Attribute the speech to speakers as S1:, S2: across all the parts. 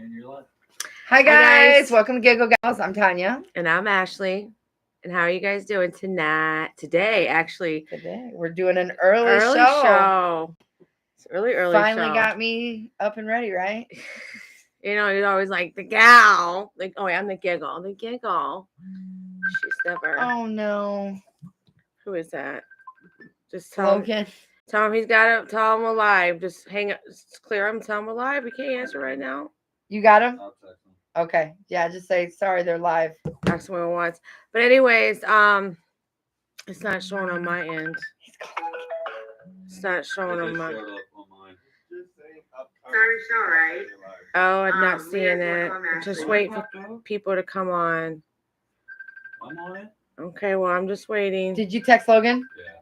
S1: And you're live.
S2: Hi guys, welcome to Giggle Gals. I'm Tanya.
S3: And I'm Ashley. And how are you guys doing tonight? Today
S2: we're doing an early
S3: show. It's early
S2: Finally
S3: show.
S2: got me up and ready, right?
S3: You know, you're always like the gal. Like, oh, I'm the giggle. The giggle. She's never.
S2: Oh no.
S3: Who is that? Just tell
S2: Logan.
S3: Tell him he's got it. Tell him we're live. Just hang up. Just clear him. Tell him we're live. We can't answer right now.
S2: You got him?
S1: I'll text him.
S2: Okay. Yeah, just say sorry they're live.
S3: Ask him what he wants. But anyways, it's not showing on my end.
S2: He's calling.
S3: It's not showing on my.
S1: Showed up on mine.
S3: Right? Oh, I'm not seeing it. Just wait for people to come on.
S1: I'm on it.
S3: Okay, well, I'm just waiting.
S2: Did you text Logan?
S1: Yeah.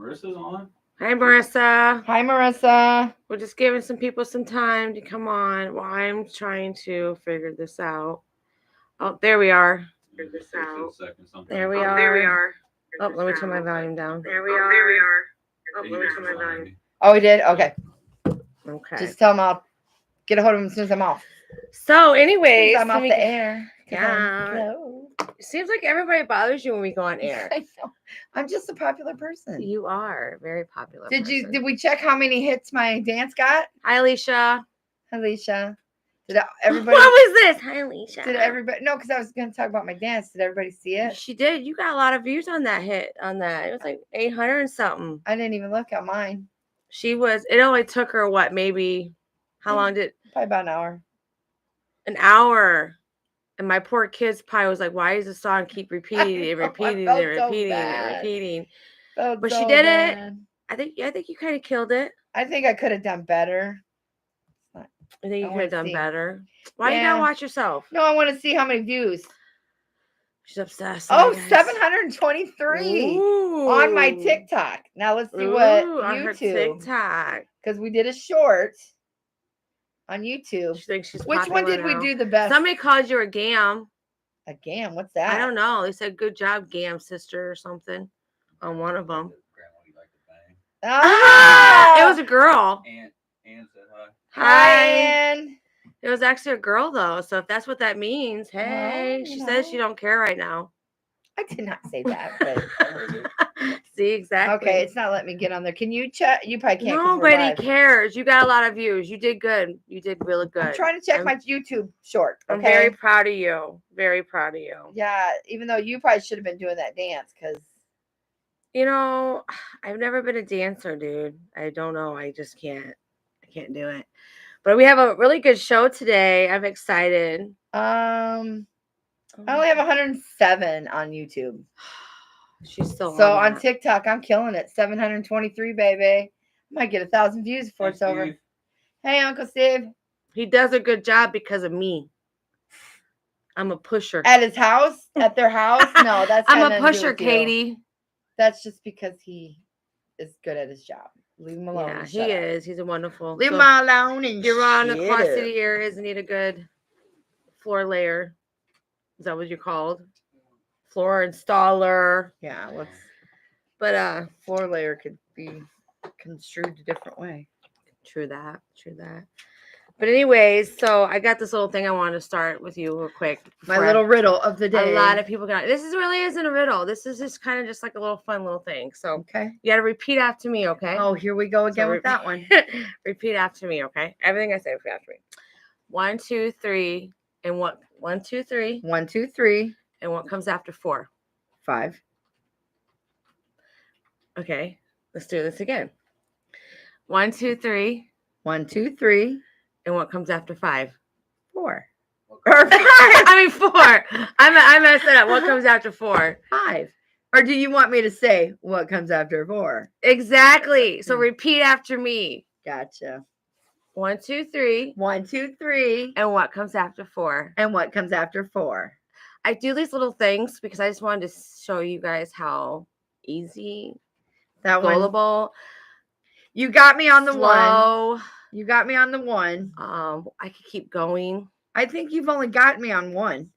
S1: Marissa's on.
S3: Hi, Marissa.
S2: Hi, Marissa.
S3: We're just giving some people some time to come on while I'm trying to figure this out. Oh, there we are.
S1: Figure this out.
S3: There we are. Oh, let me turn my volume down. There we are. Oh, let me turn my volume.
S2: Oh, we did? Okay.
S3: Okay.
S2: Just tell him I'll get a hold of him as soon as I'm off.
S3: So, anyways,
S2: I'm off the air.
S3: Yeah. It seems like everybody bothers you when we go on air.
S2: I know. I'm just a popular person.
S3: You are a very popular.
S2: Did we check how many hits my dance got?
S3: Hi, Alicia.
S2: Hi, Alicia. Did everybody?
S3: What was this? Hi, Alicia.
S2: Did everybody? No, because I was going to talk about my dance. Did everybody see it?
S3: She did. You got a lot of views on that hit. On that, it was like 800 and something.
S2: I didn't even look at mine.
S3: It only took her what? Maybe. How long did?
S2: Probably about an hour.
S3: An hour. And my poor kids probably was like, "Why does the song keep repeating and repeating and repeating and repeating?" But she did it. I think you kind of killed it.
S2: I think I could have done better.
S3: I think you could have done better. Why you gotta watch yourself?
S2: No, I want to see how many views.
S3: She's obsessed.
S2: Oh, 723 on my TikTok. Now let's see what
S3: on
S2: YouTube.
S3: Her TikTok.
S2: Because we did a short on YouTube.
S3: She thinks she's
S2: Which one did
S3: now.
S2: We do the best?
S3: Somebody called you a gam.
S2: A gam? What's that?
S3: I don't know. They said good job, gam sister or something on one of them.
S2: Ah!
S3: It was a girl.
S1: Ann said hi.
S2: Hi, Ann.
S3: It was actually a girl though, so if that's what that means, hey, she says she don't care right now.
S2: I did not say that, but
S3: see, exactly.
S2: Okay, it's not letting me get on there. Can you check? You probably can't.
S3: Nobody cares. You got a lot of views. You did good. You did really good.
S2: I'm trying to check my YouTube short. Okay?
S3: I'm very proud of you. Very proud of you.
S2: Yeah, even though you probably should have been doing that dance because.
S3: You know, I've never been a dancer, dude. I don't know. I just can't. I can't do it. But we have a really good show today. I'm excited.
S2: I only have 107 on YouTube.
S3: She's still
S2: on TikTok. I'm killing it. 723, baby. Might get 1,000 views before it's over. Hey, Uncle Steve.
S3: He does a good job because of me. I'm a pusher.
S2: At his house? At their house? No, that's.
S3: I'm a pusher, Katie.
S2: That's just because he is good at his job. Leave him alone.
S3: Yeah, he is. He's a wonderful.
S2: Leave him alone. And
S3: you're on the Quad City areas and need a good floor layer. Is that what you're called? Floor installer.
S2: Yeah.
S3: But
S2: floor layer could be construed a different way.
S3: True that. But anyways, so I got this little thing I want to start with you real quick.
S2: My little riddle of the day.
S3: A lot of people got this. Really isn't a riddle. This is just kind of just like a little fun little thing. So
S2: okay,
S3: you got to repeat after me, okay?
S2: Oh, here we go again with that one.
S3: Repeat after me, okay? Everything I say, repeat after me. 1, 2, 3, and what? 1, 2, 3.
S2: 1, 2, 3.
S3: And what comes after 4?
S2: 5.
S3: Okay, let's do this again. 1, 2, 3.
S2: 1, 2, 3.
S3: And what comes after 5?
S2: 4.
S3: Or 5. I mean 4. I messed it up. What comes after 4?
S2: 5. Or do you want me to say what comes after 4?
S3: Exactly. So repeat after me.
S2: Gotcha.
S3: 1, 2, 3.
S2: 1, 2, 3.
S3: And what comes after 4?
S2: And what comes after 4?
S3: I do these little things because I just wanted to show you guys how easy,
S2: that
S3: gullible.
S2: You got me on the
S3: slow.
S2: 1. You got me on the 1.
S3: I could keep going.
S2: I think you've only got me on 1.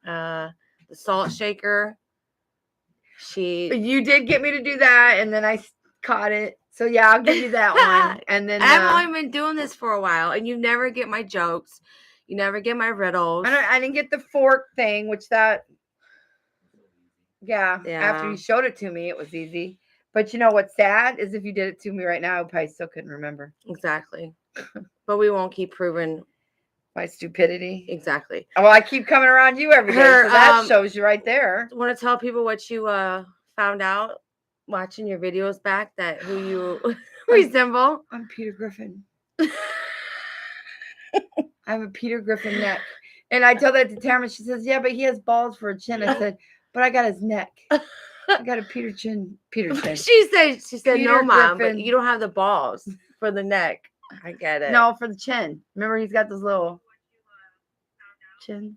S3: The salt shaker.
S2: You did get me to do that, and then I caught it. So yeah, I'll give you that one. And then
S3: I've only been doing this for a while, and you never get my jokes. You never get my riddles.
S2: I didn't get the fork thing, which that, yeah, after you showed it to me, it was easy. But you know what's sad is if you did it to me right now, I probably still couldn't remember.
S3: Exactly. But we won't keep proving
S2: my stupidity.
S3: Exactly.
S2: Well, I keep coming around you every day, so that shows you right there.
S3: Want to tell people what you found out watching your videos back, that who you resemble?
S2: I'm Peter Griffin. I have a Peter Griffin neck. And I tell that to Tamara. She says, yeah, but he has balls for a chin. I said, but I got his neck. I got a Peter chin.
S3: She said, Peter no, Mom, Griffin. But you don't have the balls for the neck. I get it.
S2: No, for the chin. Remember, he's got those little chin.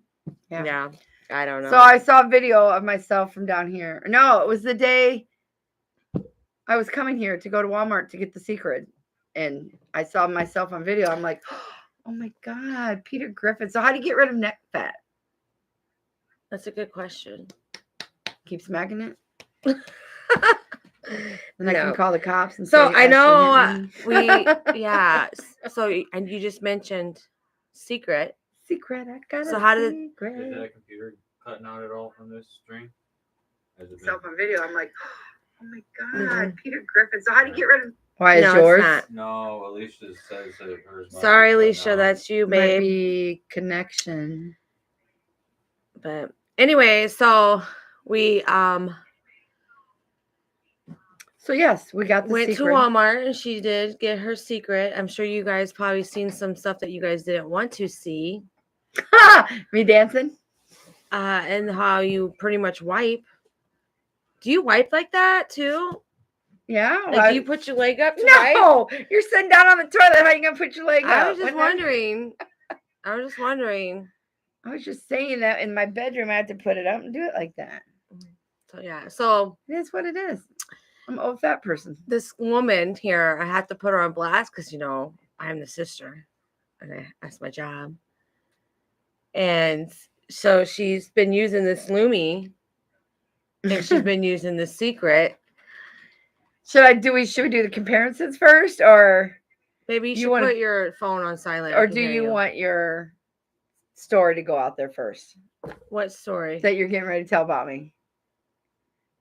S3: Yeah. I don't know.
S2: So I saw a video of myself from down here. No, it was the day I was coming here to go to Walmart to get the secret. And I saw myself on video. I'm like, oh my God, Peter Griffin. So how do you get rid of neck fat?
S3: That's a good question.
S2: Keep smacking it. And I can call the cops and say,
S3: I know So, and you just mentioned secret.
S2: I got
S3: so how did
S1: Is that computer cutting out at all from this string?
S2: Self on video. I'm like, oh my God, Peter Griffin. So how do you get rid of? Why is yours?
S1: No, Alicia says that hers.
S3: Sorry, Alicia, that's you, babe.
S2: Might be connection.
S3: But anyway, so we
S2: So yes, we got the
S3: went
S2: secret.
S3: to Walmart and she did get her secret. I'm sure you guys probably seen some stuff that you guys didn't want to see.
S2: Me dancing?
S3: And how you pretty much wipe. Do you wipe like that too?
S2: Yeah.
S3: Like, do you put your leg up to
S2: No,
S3: wipe?
S2: You're sitting down on the toilet. How are you gonna put your leg up?
S3: I was just wondering. I
S2: was just saying that in my bedroom, I had to put it up and do it like that.
S3: So yeah. So
S2: it is what it is. I'm an old fat person.
S3: This woman here, I had to put her on blast because, you know, I'm the sister. And that's my job. And so she's been using this Lumi. And she's been using the secret.
S2: Should we do the comparisons first, or
S3: maybe you should put your phone on silent?
S2: Or do you want your story to go out there first?
S3: What story?
S2: That you're getting ready to tell about me.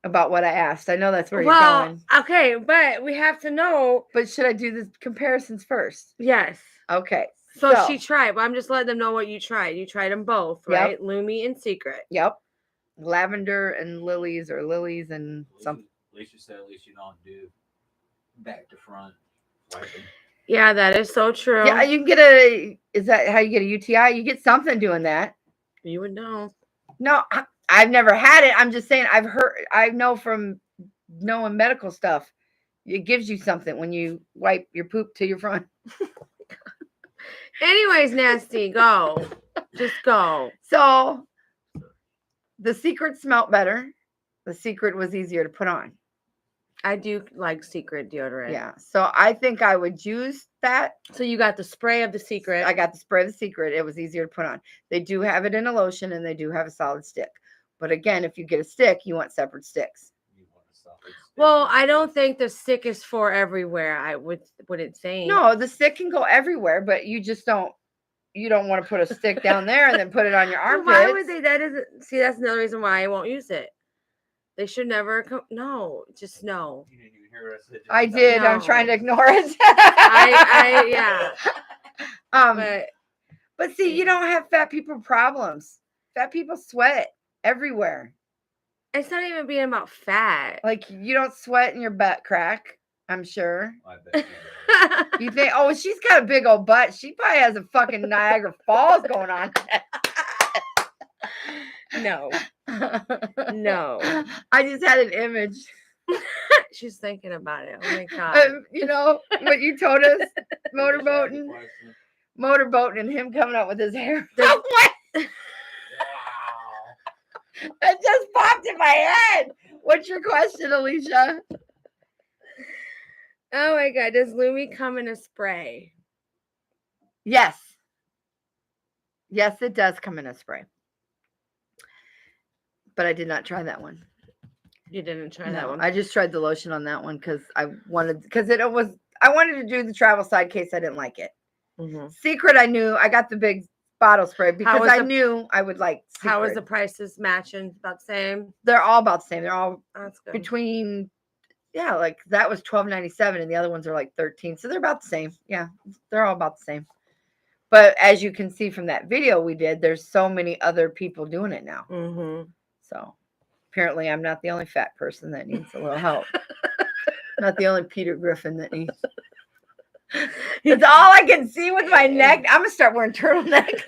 S2: About what I asked. I know that's where you're going.
S3: Okay, but we have to know.
S2: But should I do the comparisons first?
S3: Yes.
S2: Okay.
S3: So she tried, but I'm just letting them know what you tried. You tried them both, right? Yep. Lumi and Secret.
S2: Yep. Lavender and lilies, or lilies and something.
S1: Alicia said at least you don't do back to front wiping.
S3: Yeah, that is so true.
S2: Yeah, you can get is that how you get a UTI? You get something doing that.
S3: You would know.
S2: No, I've never had it. I'm just saying I know from knowing medical stuff. It gives you something when you wipe your poop to your front.
S3: Anyways, Nasty, go. Just go.
S2: So the Secret smelled better. The Secret was easier to put on.
S3: I do like Secret deodorant.
S2: Yeah. So I think I would use that.
S3: So you got the spray of the Secret.
S2: I got the spray of the Secret. It was easier to put on. They do have it in a lotion, and they do have a solid stick. But again, if you get a stick, you want separate sticks.
S3: Well, I don't think the stick is for everywhere. I wouldn't think.
S2: No, the stick can go everywhere, but you just don't. You don't want to put a stick down there and then put it on your armpits.
S3: Why would they? That isn't. See, that's another reason why I won't use it. They should never come. No, just no.
S1: You didn't even hear what I said.
S2: I did. No. I'm trying to ignore it.
S3: Yeah.
S2: But see, you don't have fat people problems. Fat people sweat everywhere.
S3: It's not even being about fat.
S2: Like, you don't sweat in your butt crack, I'm sure.
S1: I bet
S2: you think, oh, she's got a big old butt. She probably has a fucking Niagara Falls going on.
S3: No. No.
S2: I just had an image.
S3: She's thinking about it. Oh my God.
S2: You know what you told us? Motorboating and him coming up with his hair. What? That just popped in my head. What's your question, Alicia?
S3: Oh my God. Does Lumi come in a spray?
S2: Yes. Yes, it does come in a spray. But I did not try that one.
S3: You didn't try that
S2: No,
S3: one.
S2: I just tried the lotion on that one because I wanted to do the travel side in case I didn't like it.
S3: Mhm.
S2: Secret, I knew I got the big bottle spray because
S3: was
S2: I
S3: the-
S2: knew I would like Secret.
S3: How is the prices matching? About the same?
S2: They're all about the same. They're all
S3: That's good.
S2: between, yeah, like that was $12.97 and the other ones are like $13. So they're about the same. Yeah, they're all about the same. But as you can see from that video we did, there's so many other people doing it now.
S3: Mm-hmm.
S2: So apparently I'm not the only fat person that needs a little help. Not the only Peter Griffin that needs. It's all I can see with my neck. I'm gonna start wearing turtlenecks.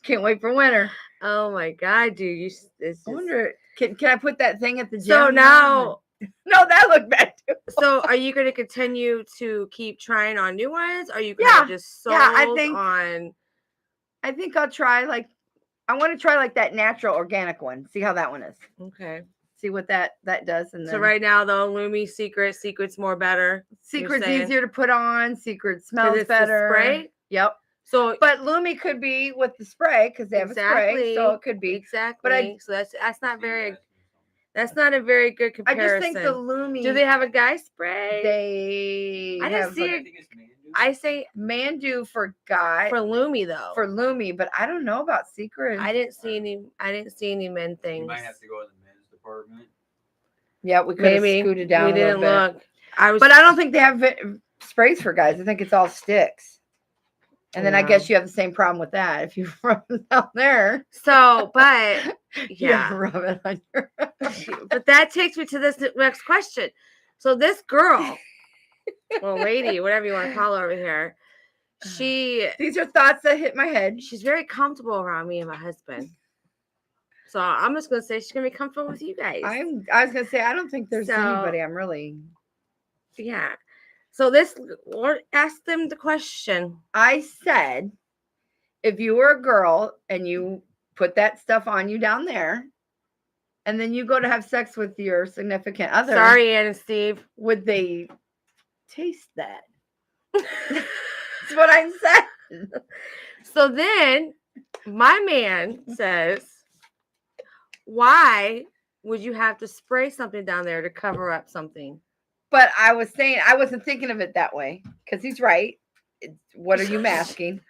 S2: Can't wait for winter.
S3: Oh my god, dude! It's
S2: I wonder, can I put that thing at the gym?
S3: So now,
S2: no, that looked bad too.
S3: so are you going to continue to keep trying on new ones? Are you
S2: Yeah,
S3: just sold
S2: yeah, I think-
S3: on?
S2: I think I'll try I want to try like that natural organic one. See how that one is.
S3: Okay.
S2: See what that does. And
S3: So
S2: then
S3: right now though, Lumi Secret's more better.
S2: Secret's
S3: saying?
S2: easier to put on. Secret
S3: 'Cause
S2: smells
S3: it's the
S2: better.
S3: spray?
S2: Yep.
S3: So
S2: But Lumi could be with the spray because they have a spray, so it could be.
S3: exactly. So that's not very. That's not a very good
S2: I
S3: comparison.
S2: just think the Lumi.
S3: Do they have a guy spray?
S2: They
S3: I didn't
S2: have
S3: see
S2: a
S3: it. I say
S2: Mandu for guy
S3: for Lumi though.
S2: for Lumi, but I don't know about Secret.
S3: I didn't see any men things.
S1: You might have to go to the men's department.
S2: Yeah, we could have
S3: Maybe
S2: scooted down.
S3: we
S2: a little
S3: didn't
S2: bit.
S3: look. I was,
S2: But I don't think they have sprays for guys. I think it's all sticks. And then I
S3: Yeah.
S2: guess you have the same problem with that if you rub it down there.
S3: so. But
S2: You
S3: yeah,
S2: have to rub it on your.
S3: but that takes me to this next question. So this girl, well, lady, whatever you want to call her over here,
S2: These are thoughts that hit my head.
S3: she's very comfortable around me and my husband. So I'm just gonna say she's gonna be comfortable with you guys.
S2: I was gonna say I don't think there's
S3: So-
S2: anybody I'm really.
S3: Yeah. So this, or ask them the question.
S2: I said, if you were a girl and you put that stuff on you down there, and then you go to have sex with your significant other,
S3: Sorry, Ann and Steve.
S2: would they taste that? That's what I'm saying.
S3: So then my man says, why would you have to spray something down there to cover up something?
S2: But I was saying I wasn't thinking of it that way because he's right. What are you masking?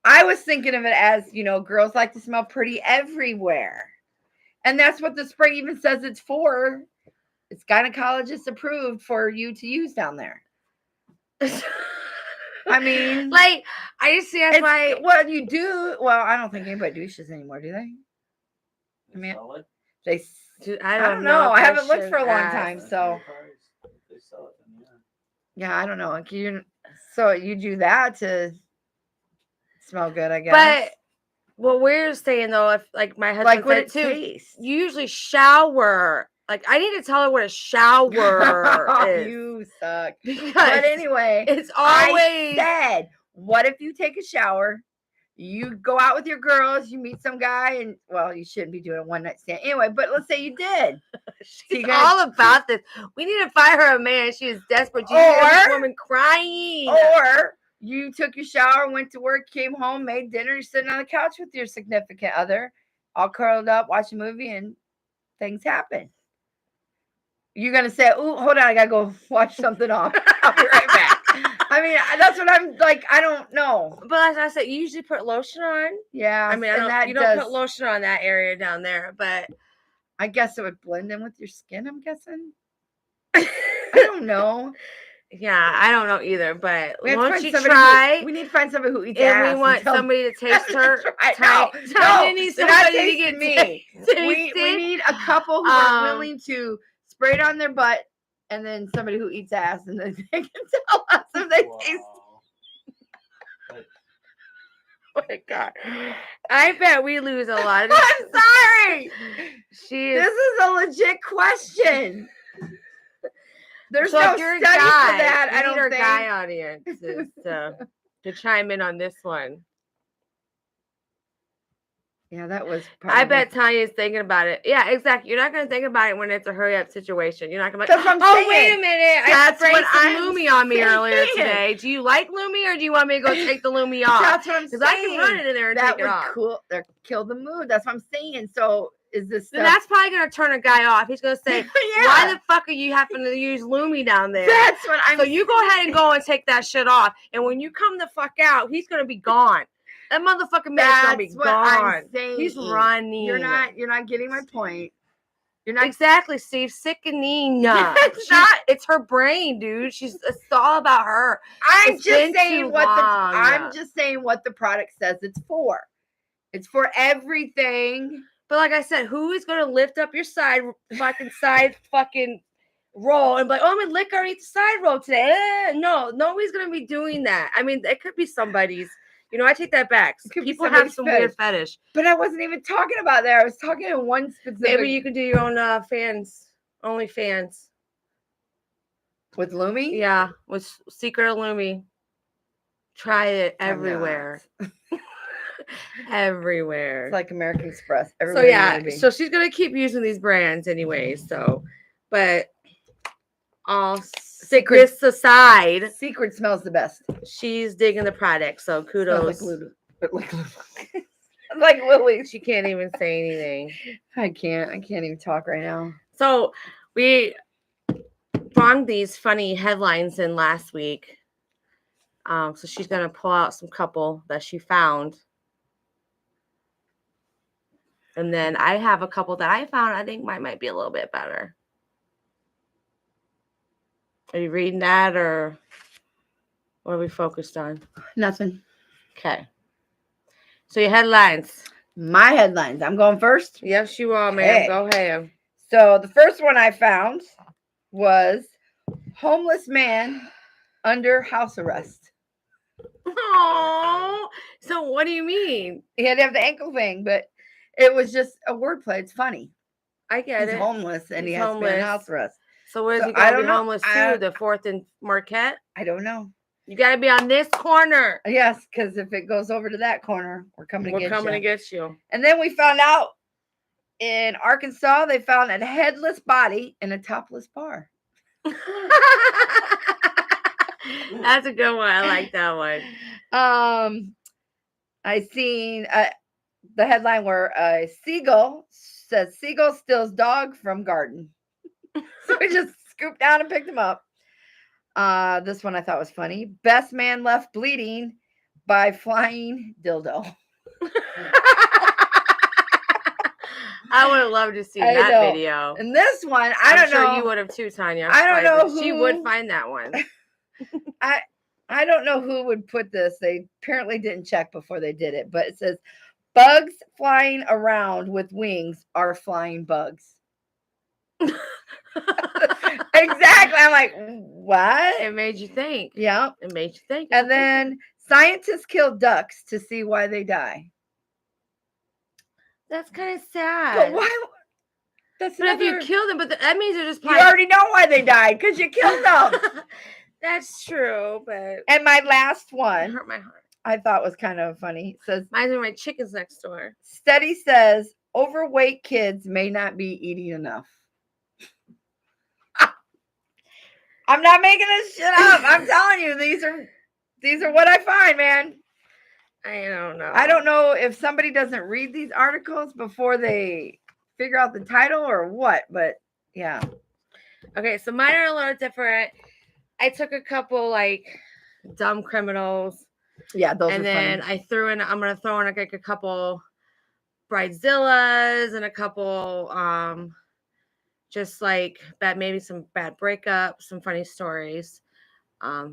S2: I was thinking of it as, girls like to smell pretty everywhere. And that's what the spray even says it's for. It's gynecologist approved for you to use down there. I mean,
S3: Like, I just see that's why.
S2: what you do. Well, I don't think anybody douches anymore, do they? I mean,
S1: Sell it?
S2: they.
S3: Dude,
S2: I
S3: I
S2: don't know. I haven't looked
S3: should
S2: for a long
S3: ask.
S2: time, so
S1: They sell it, then yeah.
S2: yeah, I don't know. So you do that to smell good, I guess.
S3: But what we're saying though, if like my husband
S2: like what
S3: said
S2: it
S3: too,
S2: tastes.
S3: you usually shower. Like I need to tell her what a shower is.
S2: You suck.
S3: Because
S2: But anyway,
S3: it's
S2: I
S3: always
S2: said, what if you take a shower? You go out with your girls, you meet some guy, and well, you shouldn't be doing a one night stand anyway. But let's say you did.
S3: she's
S2: you guys-
S3: all about this. We need to find her a man. She is desperate. You hear this
S2: Or-
S3: woman crying.
S2: Or you took your shower, went to work, came home, made dinner, you're sitting on the couch with your significant other, all curled up, watching a movie, and things happen. You're gonna say, "Oh, hold on, I gotta go watch something off. I'll be right back." I mean, that's what I'm like. I don't know.
S3: But as I said, you usually put lotion on.
S2: Yeah,
S3: I mean, you don't put lotion on that area down there, but
S2: I guess it would blend in with your skin. I'm guessing. I don't know.
S3: yeah, I don't know either. But
S2: We have to
S3: once
S2: find
S3: you
S2: somebody
S3: try,
S2: we need to find somebody who eats ass.
S3: and we want
S2: tell-
S3: somebody to taste her.
S2: No,
S3: Tiny needs
S2: they're not
S3: somebody to
S2: tasting
S3: get
S2: me.
S3: tasted.
S2: We need a couple who are
S3: Um,
S2: willing to spray it on their butt, and then somebody who eats ass, and then they can tell us if they taste.
S1: Wow. But
S3: Oh my god! I bet we lose a lot of.
S2: I'm sorry.
S3: She is.
S2: This is a legit question. There's
S3: So
S2: no
S3: if you're a
S2: study
S3: guy,
S2: for that.
S3: we
S2: I
S3: need
S2: don't
S3: our
S2: think.
S3: guy audience is to chime in on this one.
S2: Yeah, that was.
S3: I bet Tanya's thinking about it. Yeah, exactly. You're not going to think about it when it's a hurry up situation. You're not going to be like,
S2: That's what I'm
S3: oh, wait
S2: saying.
S3: a minute. I
S2: That's
S3: sprayed
S2: what
S3: some
S2: I'm
S3: Lumi on me earlier
S2: saying.
S3: today. Do you like Lumi or do you want me to go take the Lumi off?
S2: That's what I'm saying.
S3: Because I can run it in there and
S2: that
S3: take it
S2: would
S3: off.
S2: kill the mood. That's what I'm saying. So this
S3: Then
S2: stuff.
S3: that's probably gonna turn a guy off. He's gonna say,
S2: Yeah.
S3: "Why the fuck are you having to use Lumi down there?"
S2: That's what I'm.
S3: So you go ahead and go and take that shit off. And when you come the fuck out, he's gonna be gone. That motherfucking man's gonna be
S2: That's what I'm
S3: gone.
S2: saying.
S3: He's running.
S2: You're not getting my point. You're not
S3: Exactly, Steve. Sickening.
S2: It's not.
S3: It's her brain, dude. It's all about her.
S2: I'm
S3: It's
S2: just
S3: been
S2: saying
S3: too
S2: what
S3: long.
S2: I'm just saying what the product says it's for. It's for everything.
S3: But like I said, who is gonna lift up your side fucking roll and be like, oh, I'm gonna lick or eat the side roll today? No, nobody's gonna be doing that. I mean, it could be somebody's. I take that back.
S2: It could be
S3: People have
S2: somebody's
S3: some weird fetish.
S2: But I wasn't even talking about that. I was talking in one specific.
S3: Maybe you can do your own only fans.
S2: With Lumi.
S3: Yeah, with Secret of Lumi. Try it
S2: I'm
S3: everywhere.
S2: not.
S3: Everywhere.
S2: It's like American Express.
S3: So
S2: Everywhere you
S3: yeah,
S2: wanna be.
S3: so she's gonna keep using these brands anyway. So, but all secrets aside,
S2: Secret smells the best.
S3: she's digging the product. So kudos.
S2: Smells like Lily.
S3: She can't even say anything.
S2: I can't even talk right now.
S3: So we brought these funny headlines in last week. So she's gonna pull out some couple that she found. And then I have a couple that I found I think might be a little bit better. Are you reading that or what are we focused on?
S2: Nothing.
S3: Okay. So your headlines.
S2: My headlines. I'm going first.
S3: Yes, you are, ma'am.
S2: Okay.
S3: Go ahead.
S2: So the first one I found was homeless man under house arrest.
S3: Oh, so what do you mean?
S2: He had to have the ankle thing, but it was just a wordplay. It's funny.
S3: I get
S2: He's
S3: it.
S2: homeless and he
S3: He's
S2: has to be on
S3: homeless.
S2: house arrest.
S3: So where's
S2: So
S3: he
S2: I
S3: gonna be
S2: don't know.
S3: homeless to? The 4th and Marquette?
S2: I don't know.
S3: You gotta be on this corner.
S2: Yes, because if it goes over to that corner, we're coming to
S3: get you.
S2: And then we found out in Arkansas, they found a headless body in a topless bar.
S3: That's a good one. I like that one.
S2: I seen the headline where a seagull says seagull steals dog from garden. So we just scooped down and picked him up. This one I thought was funny. Best man left bleeding by flying dildo.
S3: I would have loved to see
S2: I
S3: that
S2: know.
S3: video.
S2: And this one, I
S3: I'm
S2: don't
S3: sure
S2: know.
S3: you would have too, Tanya.
S2: I don't know
S3: She
S2: who-
S3: would find that one.
S2: I don't know who would put this. They apparently didn't check before they did it, but it says bugs flying around with wings are flying bugs. Exactly. I'm like, what?
S3: It made you think.
S2: Yeah.
S3: It made you think.
S2: And then scientists kill ducks to see why they die.
S3: that's kind of sad.
S2: But why? That's
S3: But if
S2: another,
S3: you kill them, but that means they're just
S2: you already know why they died because you killed them.
S3: That's true, but
S2: And my last
S3: it
S2: one
S3: hurt my heart.
S2: I thought was kind of funny. It says
S3: Mine's in my chickens next door.
S2: study says overweight kids may not be eating enough. I'm not making this shit up. I'm telling you, these are what I find, man.
S3: I don't know.
S2: I don't know if somebody doesn't read these articles before they figure out the title or what, but yeah.
S3: Okay, so mine are a little different. I took a couple like dumb criminals,
S2: Yeah, those
S3: and
S2: are
S3: then
S2: funny.
S3: I threw in. I'm gonna throw in like a couple bridezillas and a couple just like maybe some bad breakups, some funny stories.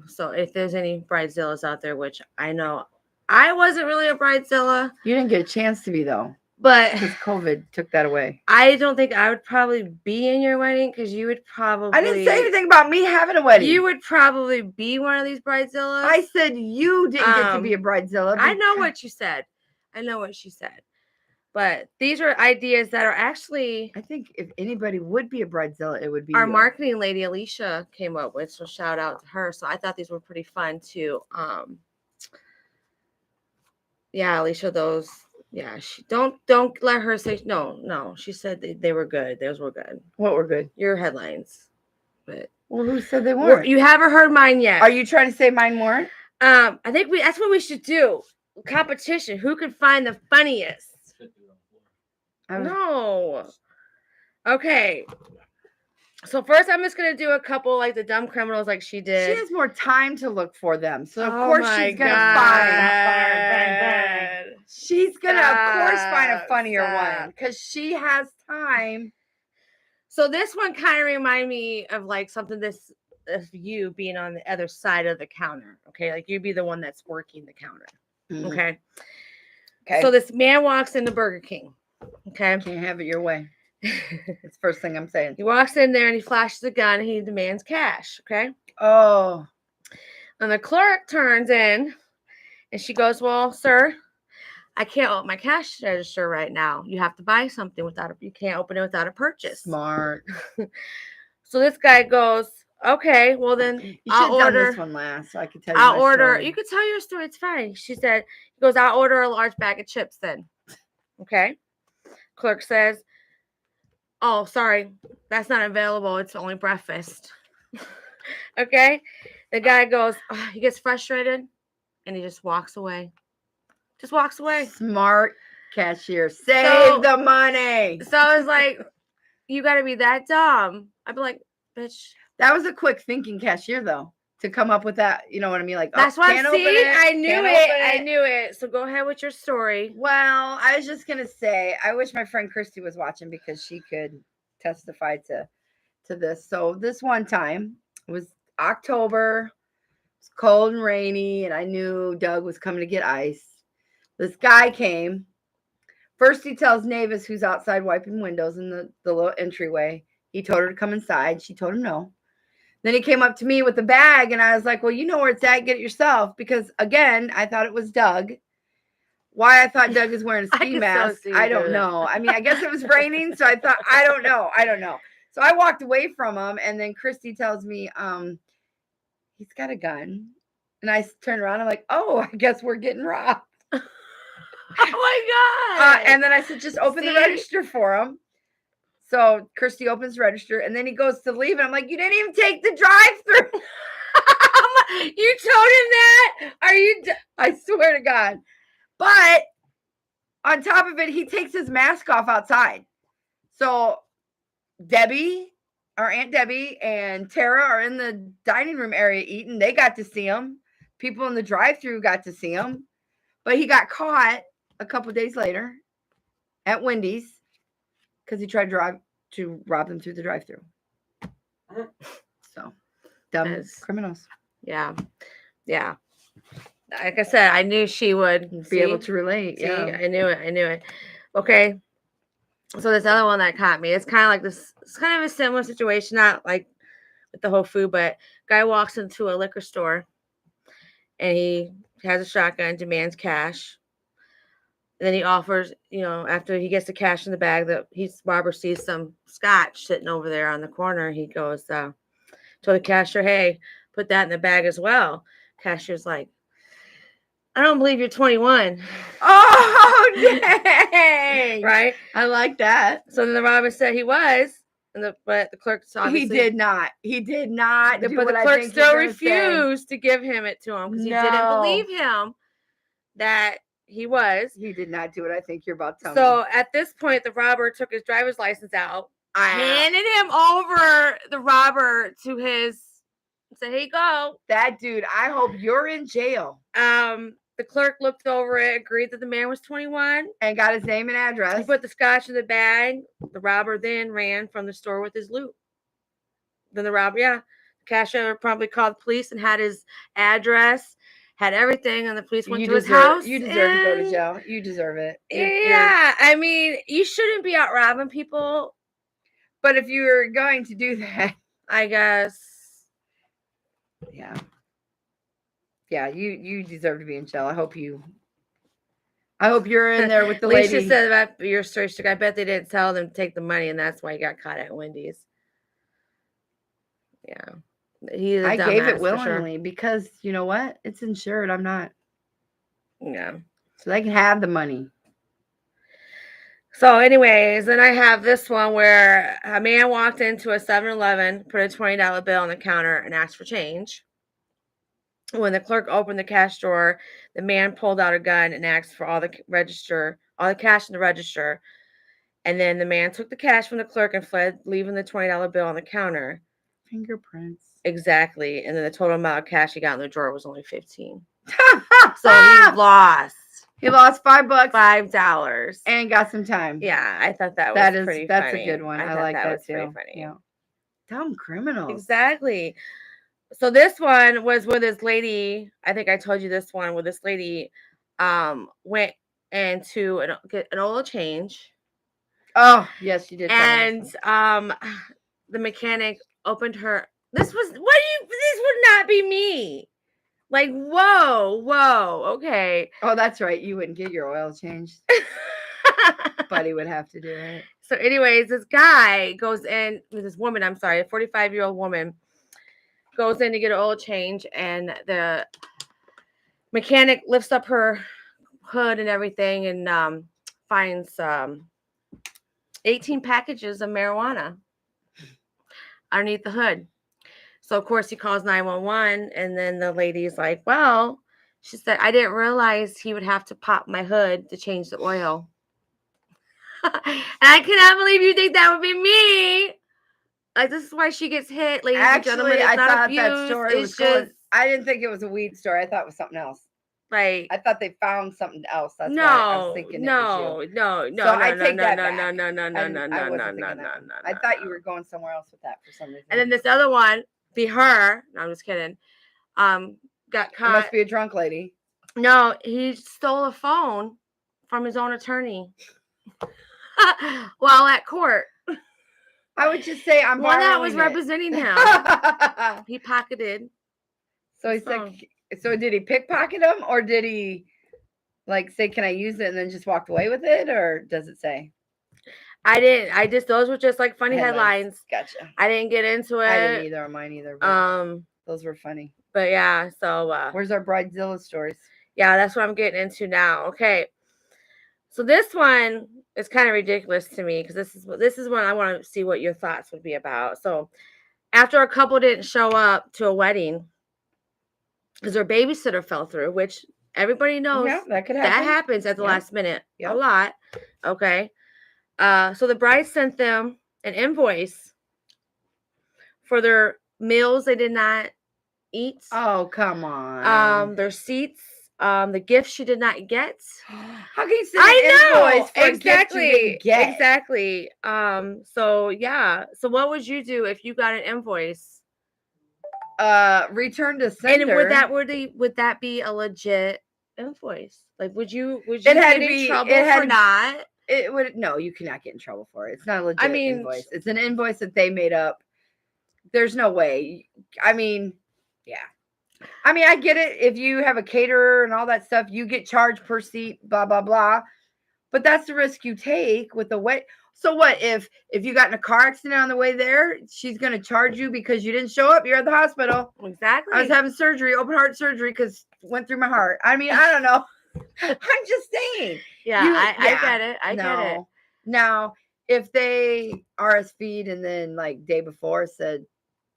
S3: So if there's any bridezillas out there, which I know I wasn't really a bridezilla,
S2: You didn't get a chance to be though,
S3: but
S2: because COVID took that away.
S3: I don't think I would probably be in your wedding because you would probably.
S2: I didn't say anything about me having a wedding.
S3: You would probably be one of these bridezillas.
S2: I said you didn't get to be a bridezilla.
S3: I know
S2: because-
S3: what you said. I know what she said. But these are ideas that are actually
S2: I think if anybody would be a bridezilla, it would be
S3: our
S2: you.
S3: marketing lady Alicia came up with. So shout out to her. So I thought these were pretty fun too. Yeah, Alicia, those. Yeah, she don't let her say no. She said they were good. Those were good.
S2: What were good?
S3: Your headlines, but
S2: Well, who said they weren't?
S3: you haven't heard mine yet.
S2: Are you trying to say mine weren't?
S3: I think that's what we should do. Competition. Who can find the funniest?
S1: Should do it on the floor.
S3: No. Okay. So first, I'm just gonna do a couple like the dumb criminals, like she did.
S2: She has more time to look for them, so of
S3: Oh
S2: course
S3: my
S2: she's gonna
S3: God.
S2: She's gonna, of course, find a
S3: Stop,
S2: funnier
S3: stop.
S2: one because she has time.
S3: So this one kind of reminded me of like something this of you being on the other side of the counter. Okay, like you'd be the one that's working the counter.
S2: Mhm.
S3: Okay.
S2: Okay.
S3: So this man walks into Burger King. Okay.
S2: Can't have it your way. That's the first thing I'm saying.
S3: He walks in there and he flashes a gun and he demands cash. Okay.
S2: Oh.
S3: And the clerk turns in and she goes, "Well, sir, I can't open my cash register right now. You have to buy something you can't open it without a purchase."
S2: Smart.
S3: So this guy goes, "Okay, well then
S2: You should
S3: I'll
S2: have done
S3: order
S2: this one last, so I could tell you.
S3: I'll
S2: my
S3: order."
S2: story.
S3: You could tell your story. It's fine. She said, he goes, "I'll order a large bag of chips then." Okay. Clerk says, "Oh, sorry. That's not available. It's only breakfast." Okay. The guy goes, he gets frustrated and he just walks away. Just walks away.
S2: Smart cashier. Save the money.
S3: So I was like, you got to be that dumb. I'd be like, bitch.
S2: That was a quick thinking cashier, though, to come up with that. You know what I mean? Like,
S3: that's what I'm seeing. I knew it. I knew it. So go ahead with your story.
S2: Well, I was just gonna say, I wish my friend Christy was watching because she could testify to this. So this one time, it was October. It was cold and rainy, and I knew Doug was coming to get ice. This guy came. First, he tells Navis, who's outside wiping windows in the little entryway. He told her to come inside. She told him no. Then he came up to me with a bag, and I was like, well, you know where it's at. Get it yourself. Because, again, I thought it was Doug. Why I thought Doug is wearing a ski mask, I don't know. I mean, I guess it was raining, so I thought, I don't know. So I walked away from him, and then Christy tells me, he's got a gun. And I turn around, I'm like, oh, I guess we're getting robbed.
S3: Oh my God.
S2: And then I said, just open the register for him. So Christy opens the register, and then he goes to leave, and I'm like, you didn't even take the drive-through.
S3: You told him that?
S2: I swear to God. But on top of it, he takes his mask off outside. So Debbie, our Aunt Debbie, and Tara are in the dining room area eating. They got to see him. People in the drive-thru got to see him. But he got caught a couple days later at Wendy's because he tried to rob them through the drive-thru. So, dumb criminals.
S3: Yeah. Yeah. Like I said, I knew she would
S2: be able to relate.
S3: See?
S2: Yeah.
S3: I knew it. Okay. So this other one that caught me, it's kind of like this, it's kind of a similar situation, not like with the whole food, but guy walks into a liquor store and he has a shotgun, demands cash. And then he offers, after he gets the cash in the bag, that Robert sees some scotch sitting over there on the corner. He goes, told the cashier, hey, put that in the bag as well. Cashier's like, I don't believe you're 21.
S2: Oh, dang.
S3: Right?
S2: I like that.
S3: So then the robber said he was, but the clerk obviously...
S2: He did not. But
S3: the clerk still refused to give him it to him because he didn't believe him that he was.
S2: He did not do what I think you're about to tell me.
S3: So at this point, the robber took his driver's license out, handed him over the robber to his... Said, here you go.
S2: That dude, I hope you're in jail.
S3: The clerk looked over it, agreed that the man was 21.
S2: And got his name and address.
S3: He put the scotch in the bag. The robber then ran from the store with his loot. Then the cashier probably called the police and had his address, had everything, and the police went to his house.
S2: You deserve to go to jail. You deserve it.
S3: I mean, you shouldn't be out robbing people.
S2: But if you're going to do that,
S3: I guess.
S2: Yeah, you deserve to be in jail. I hope you're in there with the lady.
S3: Alicia said about your story. I bet they didn't tell them to take the money, and that's why he got caught at Wendy's. Yeah,
S2: I gave it willingly because you know what? It's insured. I'm not.
S3: Yeah,
S2: so they can have the money.
S3: So, anyways, then I have this one where a man walked into a 7-Eleven, put a $20 bill on the counter, and asked for change. When the clerk opened the cash drawer, the man pulled out a gun and asked for all the cash in the register. And then the man took the cash from the clerk and fled, leaving the $20 bill on the counter.
S2: Fingerprints.
S3: Exactly. And then the total amount of cash he got in the drawer was only $15. So he lost.
S2: He lost $5.
S3: $5.
S2: And got some time.
S3: Yeah, I thought that was pretty
S2: that's
S3: funny.
S2: a good one. I
S3: thought
S2: like that
S3: was
S2: too.
S3: pretty funny.
S2: Yeah. Dumb criminals.
S3: Exactly. So this one was where this lady, I think I told you this one, where this lady went into an oil change.
S2: Oh, yes, you did.
S3: And the mechanic opened her. This would not be me. Like, whoa, okay.
S2: Oh, that's right. You wouldn't get your oil changed. Buddy would have to do it.
S3: So anyways, this guy goes in, this woman, I'm sorry, a 45-year-old woman goes in to get an oil change, and the mechanic lifts up her hood and everything and finds 18 packages of marijuana underneath the hood. So, of course, he calls 911, and then the lady's like, well, she said, I didn't realize he would have to pop my hood to change the oil. And I cannot believe you think that would be me. Like, this is why she gets hit, ladies and gentlemen. It's
S2: I
S3: not
S2: thought
S3: abuse.
S2: that story was just, I didn't think it was a weed story. I thought it was something else.
S3: Like,
S2: I thought they found something else. That's why I was thinking it was you.
S3: No.
S2: So I take that back.
S3: No.
S2: I thought you were going somewhere else with that for some reason.
S3: And then this other one, be her. No, I'm just kidding. Got caught.
S2: It must be a drunk lady.
S3: No, he stole a phone from his own attorney while at court.
S2: I would just say I'm
S3: one that was representing him. He pocketed.
S2: So he said. So did he pickpocket him, or did he like say, "Can I use it?" and then just walked away with it, or does it say?
S3: I didn't. Those were just like funny headlines.
S2: Gotcha.
S3: I didn't get into it.
S2: I didn't either. Mine either. But those were funny.
S3: But yeah. So
S2: where's our Bridezilla stories?
S3: Yeah, that's what I'm getting into now. Okay. So this one is kind of ridiculous to me because this is one I want to see what your thoughts would be about. So after a couple didn't show up to a wedding because their babysitter fell through, which everybody knows
S2: that could happen.
S3: That happens at the last minute a lot. Okay. So the bride sent them an invoice for their meals they did not eat.
S2: Oh, come on.
S3: Their seats, the gifts she did not get.
S2: How can you send an invoice for
S3: exactly.
S2: a gift you didn't get?
S3: Exactly. So yeah. So what would you do if you got an invoice?
S2: Return to sender.
S3: And would that be a legit invoice? Like, would you
S2: get
S3: in trouble for not?
S2: It would. No, you cannot get in trouble for it. It's not a legit invoice. It's an invoice that they made up. There's no way. I mean, yeah. I mean, I get it. If you have a caterer and all that stuff, you get charged per seat, blah, blah, blah. But that's the risk you take with the wet. So what if you got in a car accident on the way there, she's going to charge you because you didn't show up. You're at the hospital.
S3: Exactly.
S2: I was having surgery, open heart surgery, because went through my heart. I mean, I don't know. I'm just saying.
S3: Yeah, I get it. I get it.
S2: Now, if they RSVP'd and then like day before said,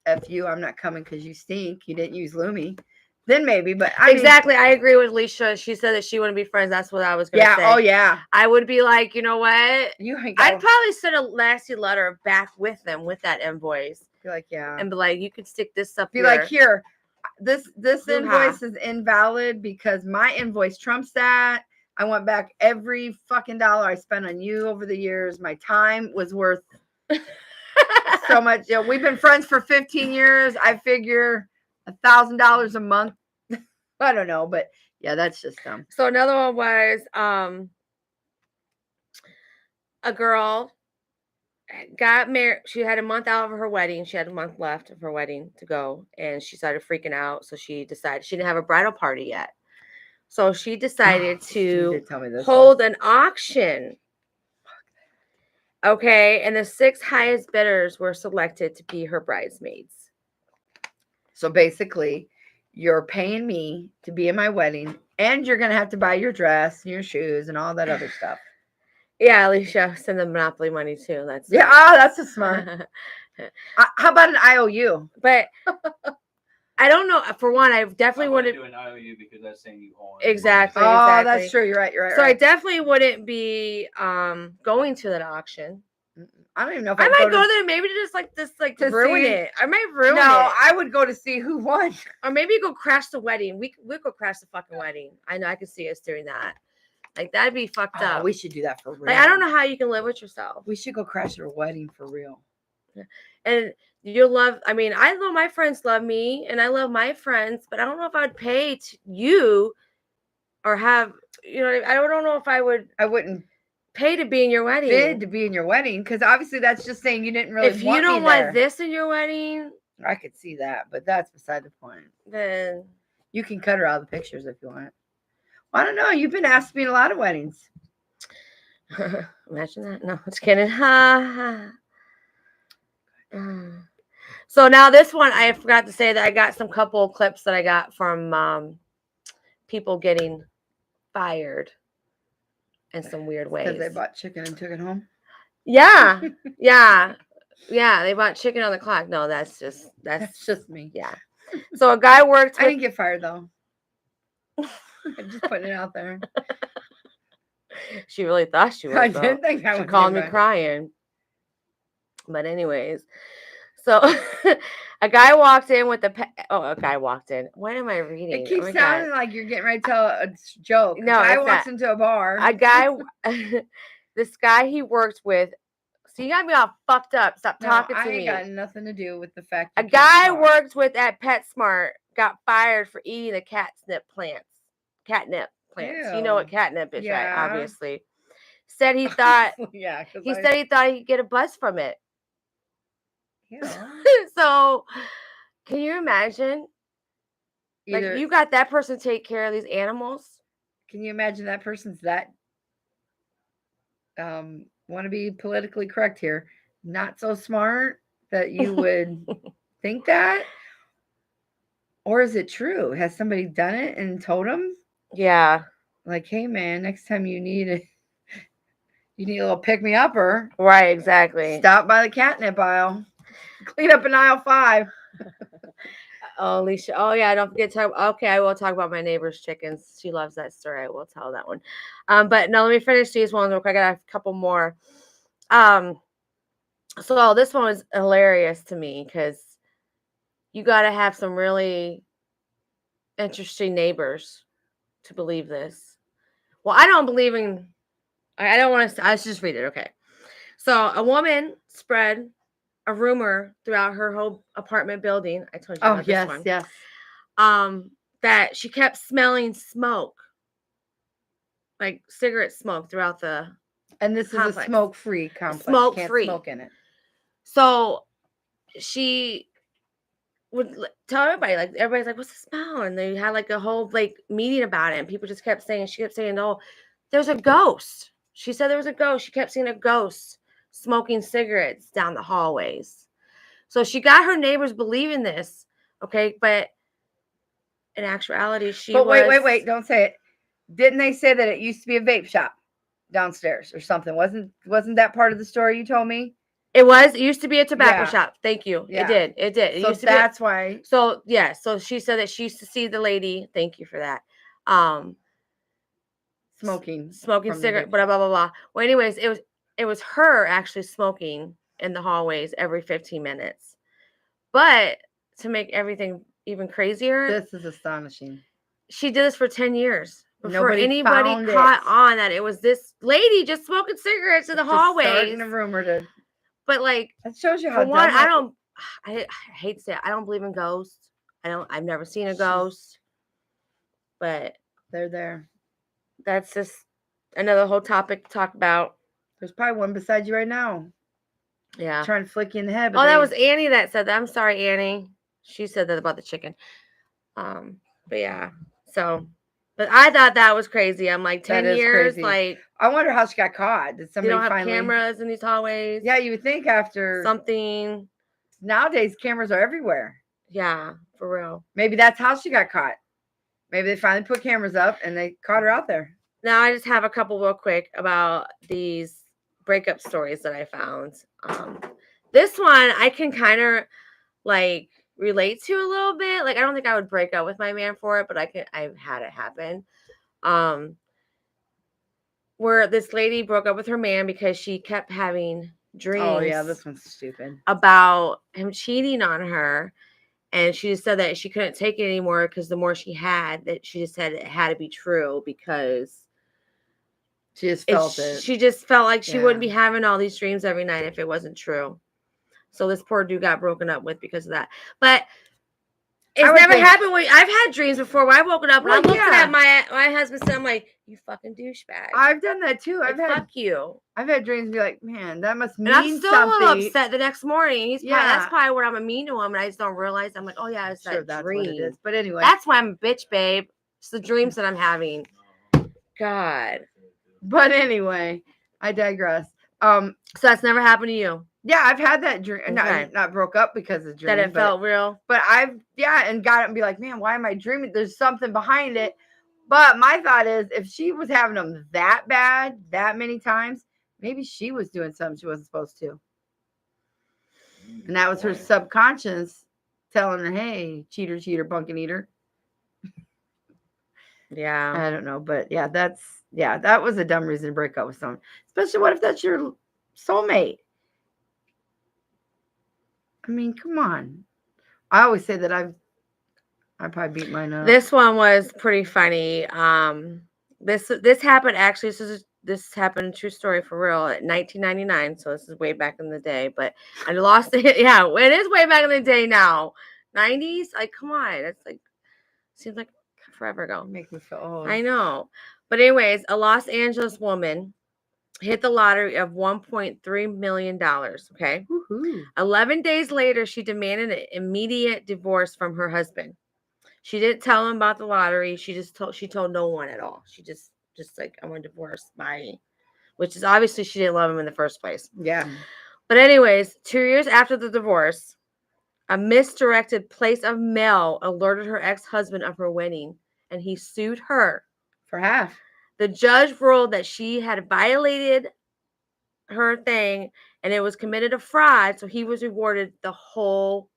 S2: F you, I'm not coming because you stink. You didn't use Lumi. Then maybe, but I
S3: I agree with Alicia. She said that she wouldn't be friends. That's what I was going to say.
S2: Yeah. Oh, yeah.
S3: I would be like, you know what?
S2: I'd
S3: probably send a nasty letter back with them with that invoice.
S2: Be like, yeah.
S3: And be like, you could stick this up.
S2: Be like, here, this invoice is invalid because my invoice trumps that. I went back every fucking dollar I spent on you over the years. My time was worth so much. You know, we've been friends for 15 years. I figure $1,000 a month. I don't know, but yeah, that's just dumb.
S3: So another one was a girl got married. She had a month out of her wedding. She had a month left of her wedding to go, and she started freaking out. So she decided she didn't have a bridal party yet. So she decided to hold an auction. Okay, and the 6 highest bidders were selected to be her bridesmaids.
S2: So basically, you're paying me to be in my wedding, and you're going to have to buy your dress and your shoes and all that other stuff.
S3: Yeah, Alicia, send them Monopoly money too. That's
S2: that's a smart. How about an IOU?
S3: But I don't know. For one, I definitely
S1: I
S3: wouldn't.
S1: do an IOU because that's saying you own it.
S3: Exactly.
S2: Oh, that's true. You're right. You're right.
S3: So I
S2: right.
S3: definitely wouldn't be going to that auction.
S2: I don't even know if
S3: I might
S2: go
S3: there maybe to just like this, like
S2: to
S3: ruin
S2: see-
S3: it. I might ruin it.
S2: No, I would go to see who won.
S3: Or maybe go crash the wedding. We'll go crash the fucking wedding. I know I could see us doing that. Like that'd be fucked up.
S2: We should do that for real.
S3: Like I don't know how you can live with yourself.
S2: We should go crash a wedding for real.
S3: And you'll love. I mean, I know my friends love me, and I love my friends, but I don't know if I'd pay you, or have I don't know if I would.
S2: I wouldn't
S3: pay to be in your wedding.
S2: Bid to be in your wedding, because obviously that's just saying you didn't really.
S3: If you don't want this in your wedding,
S2: I could see that, but that's beside the point.
S3: Then
S2: you can cut her out of the pictures if you want. Well, I don't know. You've been asked to be in a lot of weddings.
S3: Imagine that. No, just kidding. So now this one, I forgot to say that I got some couple clips that I got from people getting fired in some weird ways.
S2: Because they bought chicken and took it home?
S3: Yeah. Yeah. Yeah. They bought chicken on the clock. No, that's just
S2: me.
S3: Yeah. So a guy worked
S2: I didn't get fired though. I'm just putting it out there.
S3: She really thought she was.
S2: I didn't think I would.
S3: She called me crying. But anyways, so a guy walked in with a guy walked in. What am I reading?
S2: It keeps sounding like you're getting ready to tell a joke.
S3: No,
S2: I walks into a bar.
S3: A guy, this guy he worked with. So you got me all fucked up. Stop talking to me.
S2: I ain't got nothing to do with the fact.
S3: A guy worked with at PetSmart got fired for eating the catnip plants. Ew. You know what catnip is, right? Obviously. Said he thought.
S2: Yeah.
S3: He said he thought he could get a buzz from it.
S2: Yeah.
S3: So, can you imagine?
S2: Either,
S3: like you got that person take care of these animals.
S2: Can you imagine that person's that? Want to be politically correct here? Not so smart that you would think that, or is it true? Has somebody done it and told them?
S3: Yeah.
S2: Like, hey man, next time you need a little pick me upper.
S3: Right. Exactly.
S2: Stop by the catnip aisle. Clean up in aisle 5.
S3: Oh, Alicia. Oh, yeah. Don't forget to talk. Okay, I will talk about my neighbor's chickens. She loves that story. I will tell that one. But no, let me finish these ones real quick. I got a couple more. So this one was hilarious to me because you got to have some really interesting neighbors to believe this. Well, I don't believe in. I don't want to. Let's just read it. Okay. So a woman spread a rumor throughout her whole apartment building. I told you about this one.
S2: Yes.
S3: That she kept smelling smoke, like cigarette smoke throughout the.
S2: And this
S3: complex.
S2: Is a smoke-free complex.
S3: Smoke-free.
S2: Smoke in it.
S3: So she would tell everybody, like everybody's like, "What's the smell?" And they had like a whole like meeting about it, and people just kept saying. She kept saying, "Oh, there's a ghost." She said there was a ghost. She kept seeing a ghost smoking cigarettes down the hallways. So she got her neighbors believing this, okay? But in actuality,
S2: wait, don't say it. Didn't they say that it used to be a vape shop downstairs or something? Wasn't that part of the story you told me?
S3: It used to be a tobacco shop. Thank you. Yeah. It did.
S2: So that's why.
S3: So yeah, so she said that she used to see the lady. Thank you for that.
S2: Smoking
S3: cigarette, blah blah blah blah. Well, anyways, it was her actually smoking in the hallways every 15 minutes. But to make everything even crazier,
S2: this is astonishing.
S3: She did this for 10 years before anybody caught on that it was this lady just smoking cigarettes in the hallways.
S2: Starting a rumor to.
S3: But like
S2: that shows you how.
S3: For one, I hate to say it, I don't believe in ghosts. I've never seen a ghost. But
S2: they're there.
S3: That's just another whole topic to talk about.
S2: There's probably one beside you right now.
S3: Yeah.
S2: Trying to flick you in the head.
S3: Oh, that was Annie that said that. I'm sorry, Annie. She said that about the chicken. But yeah. So, but I thought that was crazy. I'm like 10 years. Crazy. Like,
S2: I wonder how she got caught. Did somebody
S3: don't have cameras in these hallways?
S2: Yeah, you would think after
S3: something.
S2: Nowadays, cameras are everywhere.
S3: Yeah, for real.
S2: Maybe that's how she got caught. Maybe they finally put cameras up and they caught her out there.
S3: Now I just have a couple real quick about these breakup stories that I found. This one I can kind of like relate to a little bit. Like, I don't think I would break up with my man for it, but I've had it happen. Where this lady broke up with her man because she kept having dreams.
S2: Oh yeah, this one's stupid.
S3: About him cheating on her. And she just said that she couldn't take it anymore because the more she had, that she just said it had to be true because
S2: she just felt it.
S3: She just felt like she wouldn't be having all these dreams every night if it wasn't true. So this poor dude got broken up with because of that. But it's never happened when I've had dreams before where I woke up and I'm looking at my husband and I'm like, you fucking douchebag.
S2: I've done that too.
S3: Fuck you.
S2: I've had dreams be like, man, that must mean
S3: something. And I'm still
S2: something.
S3: a little upset the next morning. That's probably what I'm mean to him, and I just don't realize. I'm like, oh yeah, it's that
S2: that's
S3: dream.
S2: What it is. But anyway,
S3: that's why I'm a bitch, babe. It's the dreams that I'm having. God.
S2: But anyway, I digress.
S3: So that's never happened to you.
S2: Yeah, I've had that dream. Okay. Not broke up because of dream.
S3: That it felt real.
S2: But and got it and be like, man, why am I dreaming? There's something behind it. But my thought is, if she was having them that bad, that many times, maybe she was doing something she wasn't supposed to. And that was her subconscious telling her, hey, cheater, cheater, pumpkin eater.
S3: Yeah.
S2: I don't know. But that was a dumb reason to break up with someone. Especially what if that's your soulmate? I mean, come on. I always say that I probably beat mine up.
S3: This one was pretty funny. This happened actually. This happened, true story for real, at 1999. So this is way back in the day. But I lost it. Yeah, it is way back in the day now. 90s. Like, come on. It's like seems like forever ago.
S2: Make me feel old.
S3: I know. But anyways, a Los Angeles woman hit the lottery of $1.3 million. Okay.
S2: Woo-hoo.
S3: 11 days later, she demanded an immediate divorce from her husband. She didn't tell him about the lottery. She told no one at all. She just like, I want a divorce. Bye. Which is obviously she didn't love him in the first place.
S2: Yeah.
S3: But anyways, 2 years after the divorce, a misdirected place of mail alerted her ex-husband of her wedding, and he sued her
S2: for half.
S3: The judge ruled that she had violated her thing and it was committed a fraud, so he was rewarded the whole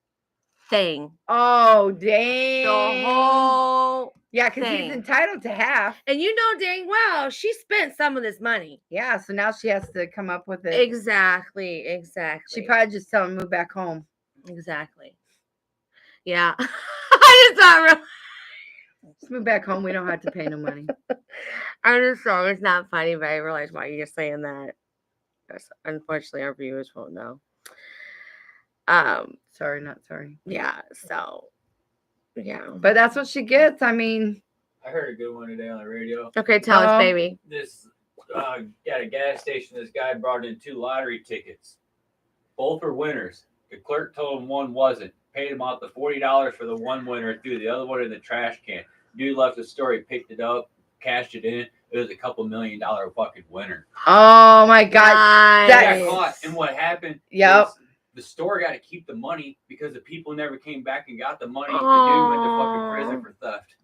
S3: thing.
S2: Oh, dang.
S3: The whole
S2: because he's entitled to half.
S3: And you know dang well she spent some of this money.
S2: Yeah, so now she has to come up with it.
S3: Exactly.
S2: She probably just tell him to move back home.
S3: Exactly. Yeah. I just thought really.
S2: Just move back home. We don't have to pay no money.
S3: I just thought it's not funny, but I realized why you're saying that. Unfortunately, our viewers won't know.
S2: Sorry, not sorry.
S3: Yeah. So, yeah.
S2: But that's what she gets. I mean,
S1: I heard a good one today on the radio.
S3: Okay, tell us, baby.
S1: This at a gas station, this guy brought in 2 lottery tickets. Both were winners. The clerk told him one wasn't. Paid him out the $40 for the one winner, threw the other one in the trash can. Dude left the store, he picked it up, cashed it in. It was a couple $1 million fucking winner.
S2: Oh my God.
S1: That got caught. And what happened?
S2: Yep.
S1: The store got to keep the money because the people never came back and got the money. The dude went to fucking prison for theft.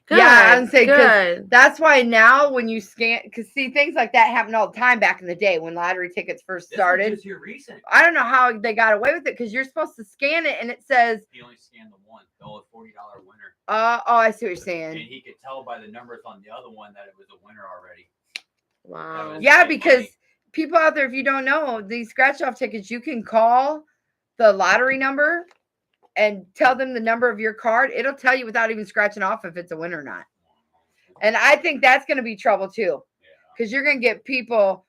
S2: Good, yeah, I'm saying good. That's why now when you scan, because see things like that happen all the time back in the day when lottery tickets first started.
S1: This was here recent.
S2: I don't know how they got away with it because you're supposed to scan it and it says
S1: he only scanned the one, the $40 winner.
S2: Oh, I see what you're saying.
S1: And he could tell by the numbers on the other one that it was a winner already.
S3: Wow.
S2: Yeah, because people out there, if you don't know, these scratch off tickets, you can call the lottery number and tell them the number of your card. It'll tell you without even scratching off if it's a win or not. And I think that's going to be trouble too. Because you're going to get people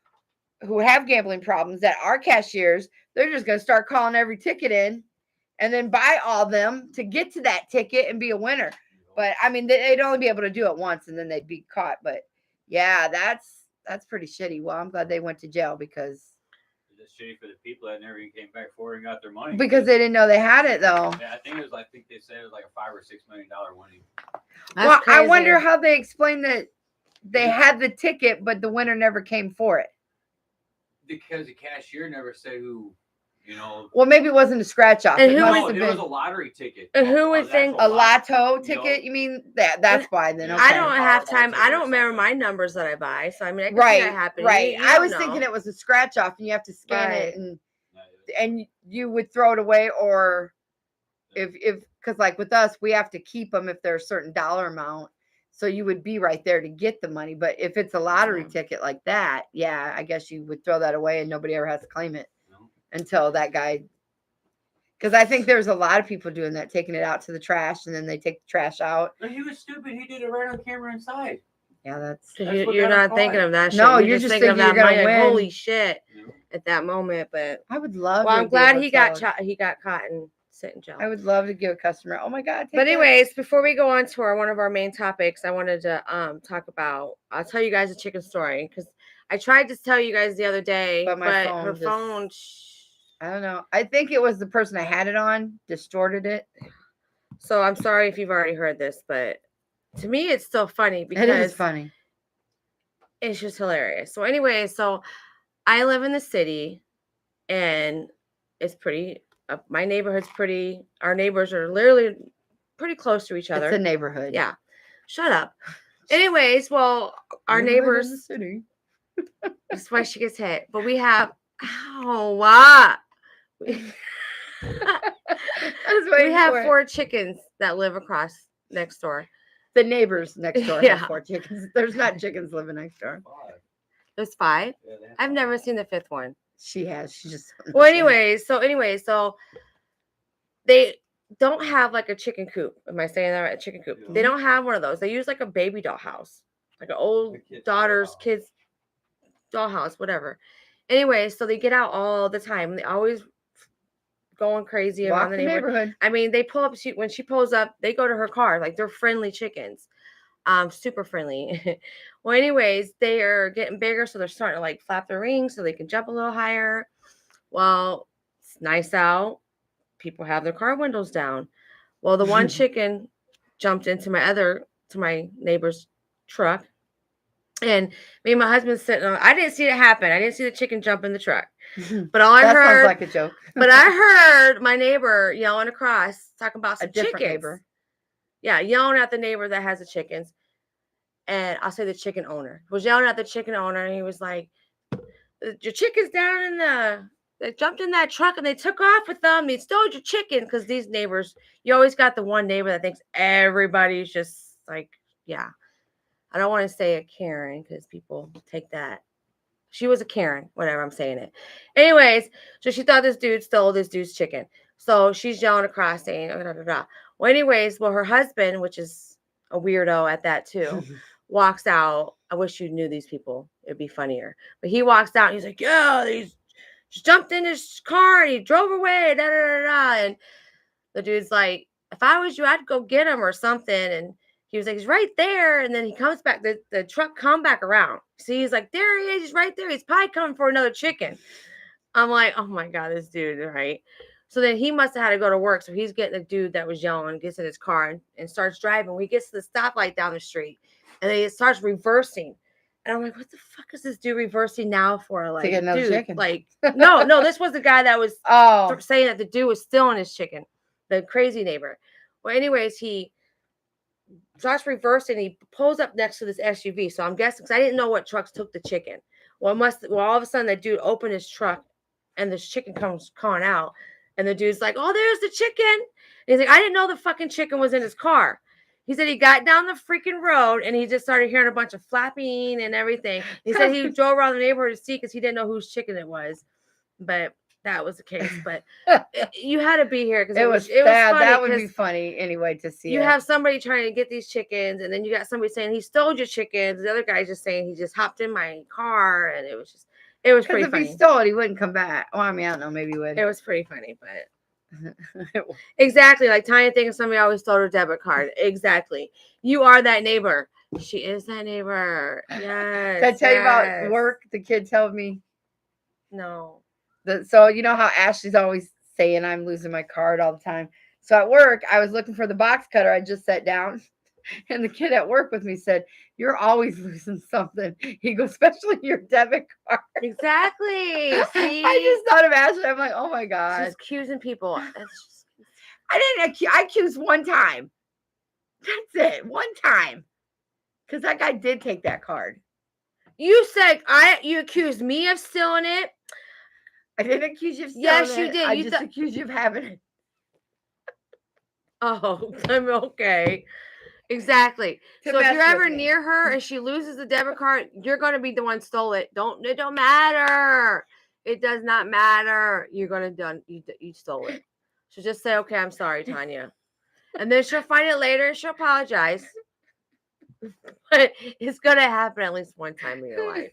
S2: who have gambling problems that are cashiers. They're just going to start calling every ticket in and then buy all them to get to that ticket and be a winner. But I mean, they'd only be able to do it once and then they'd be caught. But yeah, that's pretty shitty. Well, I'm glad they went to jail because
S1: it's shitty for the people that never even came back forward and got their money.
S2: Because they didn't know they had it though.
S1: Yeah, I think they said it was like a $5 or $6 million winning.
S2: Well, crazy. I wonder how they explained that they had the ticket, but the winner never came for it.
S1: Because the cashier never said who,
S2: Well, maybe it wasn't a scratch off.
S1: And it was a lottery ticket.
S3: And who would think
S2: a lotto ticket? You mean that's why then? Okay.
S3: I don't have time. I don't remember my numbers that I buy, so I mean, I can see that happening.
S2: Right. I was thinking it was a scratch off, and you have to scan it, and you would throw it away or Because like with us, we have to keep them if they're a certain dollar amount. So you would be right there to get the money. But if it's a lottery ticket like that, yeah, I guess you would throw that away and nobody ever has to claim it until that guy. Because I think there's a lot of people doing that, taking it out to the trash and then they take the trash out.
S1: But he was stupid. He did it right on camera inside.
S2: Yeah, that's
S3: you're not thinking of that shit.
S2: No, you're just thinking of that money.
S3: Like, holy shit at that moment. But
S2: I would love.
S3: Well, I'm glad he got caught and sit in jail.
S2: I would love to give a customer. Oh my god!
S3: But anyways, before we go on to one of our main topics, I wanted to talk about. I'll tell you guys a chicken story because I tried to tell you guys the other day, but her phone.
S2: I don't know. I think it was the person I had it on distorted it.
S3: So I'm sorry if you've already heard this, but to me, it's still funny because
S2: it is funny.
S3: It's just hilarious. So anyway, I live in the city, and it's pretty. My neighborhood's pretty. Our neighbors are literally pretty close to each other.
S2: It's a neighborhood.
S3: Yeah. Shut up. Anyways, well, our neighbors.
S2: In the city.
S3: That's why she gets hit. But we have. What? We have 4 chickens that live across next door.
S2: The neighbors next door have 4 chickens. There's not chickens living next door.
S1: 5.
S3: There's 5.
S1: Yeah,
S3: I've never seen the 5th one.
S2: She has. She just.
S3: Well, anyway, so they don't have like a chicken coop. Am I saying that right? A chicken coop.
S1: Yeah.
S3: They don't have one of those. They use like a baby doll house, like an old daughter's kids doll house, whatever. Anyway, so they get out all the time. They always going crazy around the neighborhood. I mean, they pull up. When she pulls up, they go to her car. Like they're friendly chickens, super friendly. Well, anyways, they are getting bigger, so they're starting to like flap their wings so they can jump a little higher. Well, it's nice out. People have their car windows down. Well, the one chicken jumped into my neighbor's truck. And me and my husband sitting on. I didn't see it happen. I didn't see the chicken jump in the truck. But all I heard
S2: sounds like a joke.
S3: But I heard my neighbor yelling across, talking about some
S2: different
S3: chickens.
S2: Neighbor.
S3: Yeah, yelling at the neighbor that has the chickens. And I'll say the chicken owner was yelling at the chicken owner, and he was like, "Your chicken's down in they jumped in that truck and they took off with them. They stole your chicken." Because these neighbors, you always got the one neighbor that thinks everybody's just like, yeah. I don't want to say a Karen because people take that. She was a Karen, whatever, I'm saying it. Anyways, so she thought this dude stole this dude's chicken. So she's yelling across saying, blah, blah, blah. Well, anyways, her husband, which is a weirdo at that too, walks out. I wish you knew these people. It'd be funnier. But he walks out and he's like, yeah, he's just jumped in his car and he drove away. Da, da, da, da. And the dude's like, if I was you, I'd go get him or something. And he was like, he's right there. And then he comes back. The truck come back around. See, he's like, there he is. He's right there. He's probably coming for another chicken. I'm like, oh my God, this dude, right? So then he must have had to go to work. So he's getting the dude that was yelling, gets in his car and starts driving. When he gets to the stoplight down the street, and then he starts reversing. And I'm like, what the fuck is this dude reversing now for? Like,
S2: to get another chicken.
S3: Like, no, this was the guy that was saying that the dude was stealing his chicken, the crazy neighbor. Well, anyways, he starts reversing. He pulls up next to this SUV. So I'm guessing, because I didn't know what trucks took the chicken. Well, all of a sudden, that dude opened his truck, and this chicken comes calling out. And the dude's like, oh, there's the chicken. And he's like, I didn't know the fucking chicken was in his car. He said he got down the freaking road and he just started hearing a bunch of flapping and everything. He said he drove around the neighborhood to see because he didn't know whose chicken it was. But that was the case. But you had to be here because it was funny.
S2: That would be funny anyway to see.
S3: You have somebody trying to get these chickens, and then you got somebody saying he stole your chickens. The other guy just saying he just hopped in my car, and it was pretty funny.
S2: If he stole it, he wouldn't come back. Well, I mean, I don't know, maybe he would.
S3: It was pretty funny, but exactly, like Tanya thinking somebody always stole her debit card. Exactly. You are that neighbor. She is that neighbor. Yes.
S2: Did I tell you about work? The kid told me.
S3: No.
S2: So you know how Ashley's always saying I'm losing my card all the time. So at work, I was looking for the box cutter. I just sat down, and the kid at work with me said, "You're always losing something." He goes, "Especially your debit card."
S3: Exactly. See?
S2: I just thought of Ashley. I'm like, oh my God.
S3: She's accusing people.
S2: I accused one time. That's it. One time. Because that guy did take that card.
S3: You said you accused me of stealing it.
S2: I didn't accuse you of stealing
S3: yes,
S2: it.
S3: you did.
S2: I just accused you of having it.
S3: Oh, I'm okay. Exactly.
S2: To
S3: So if
S2: mess
S3: you're ever
S2: with me.
S3: near her and she loses the debit card, you're gonna be the one stole it. It don't matter. It does not matter. You're gonna you stole it. So just say, okay, I'm sorry, Tanya. And then she'll find it later and she'll apologize. But it's gonna happen at least one time in your life.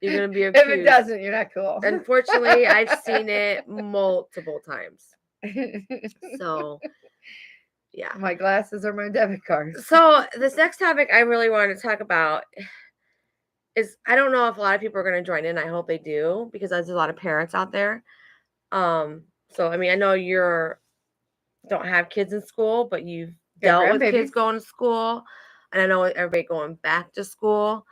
S3: You're gonna be accused.
S2: If it doesn't, you're not cool.
S3: Unfortunately, I've seen it multiple times. So yeah.
S2: My glasses are my debit cards.
S3: So this next topic I really wanted to talk about is, I don't know if a lot of people are going to join in. I hope they do, because there's a lot of parents out there. So I mean, I know don't have kids in school, but you've dealt with kids going to school, and I know everybody going back to school.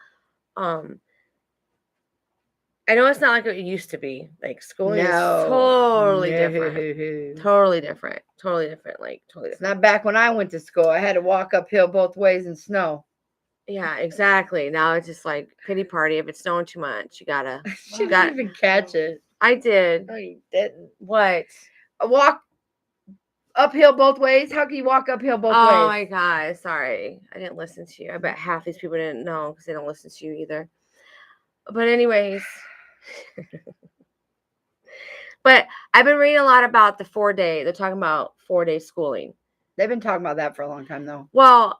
S3: I know it's not like it used to be. Like schooling is totally different. Totally different. Totally different. Like totally different.
S2: It's not back when I went to school. I had to walk uphill both ways in snow.
S3: Yeah, exactly. Now it's just like pity party. If it's snowing too much, you gotta.
S2: She didn't even catch it.
S3: I did.
S2: No, you didn't.
S3: What?
S2: Walk uphill both ways? How can you walk uphill both ways?
S3: Oh my God. Sorry. I didn't listen to you. I bet half these people didn't know because they don't listen to you either. But anyways. But I've been reading a lot about the 4-day. They're talking about 4-day schooling.
S2: They've been talking about that for a long time, though.
S3: Well,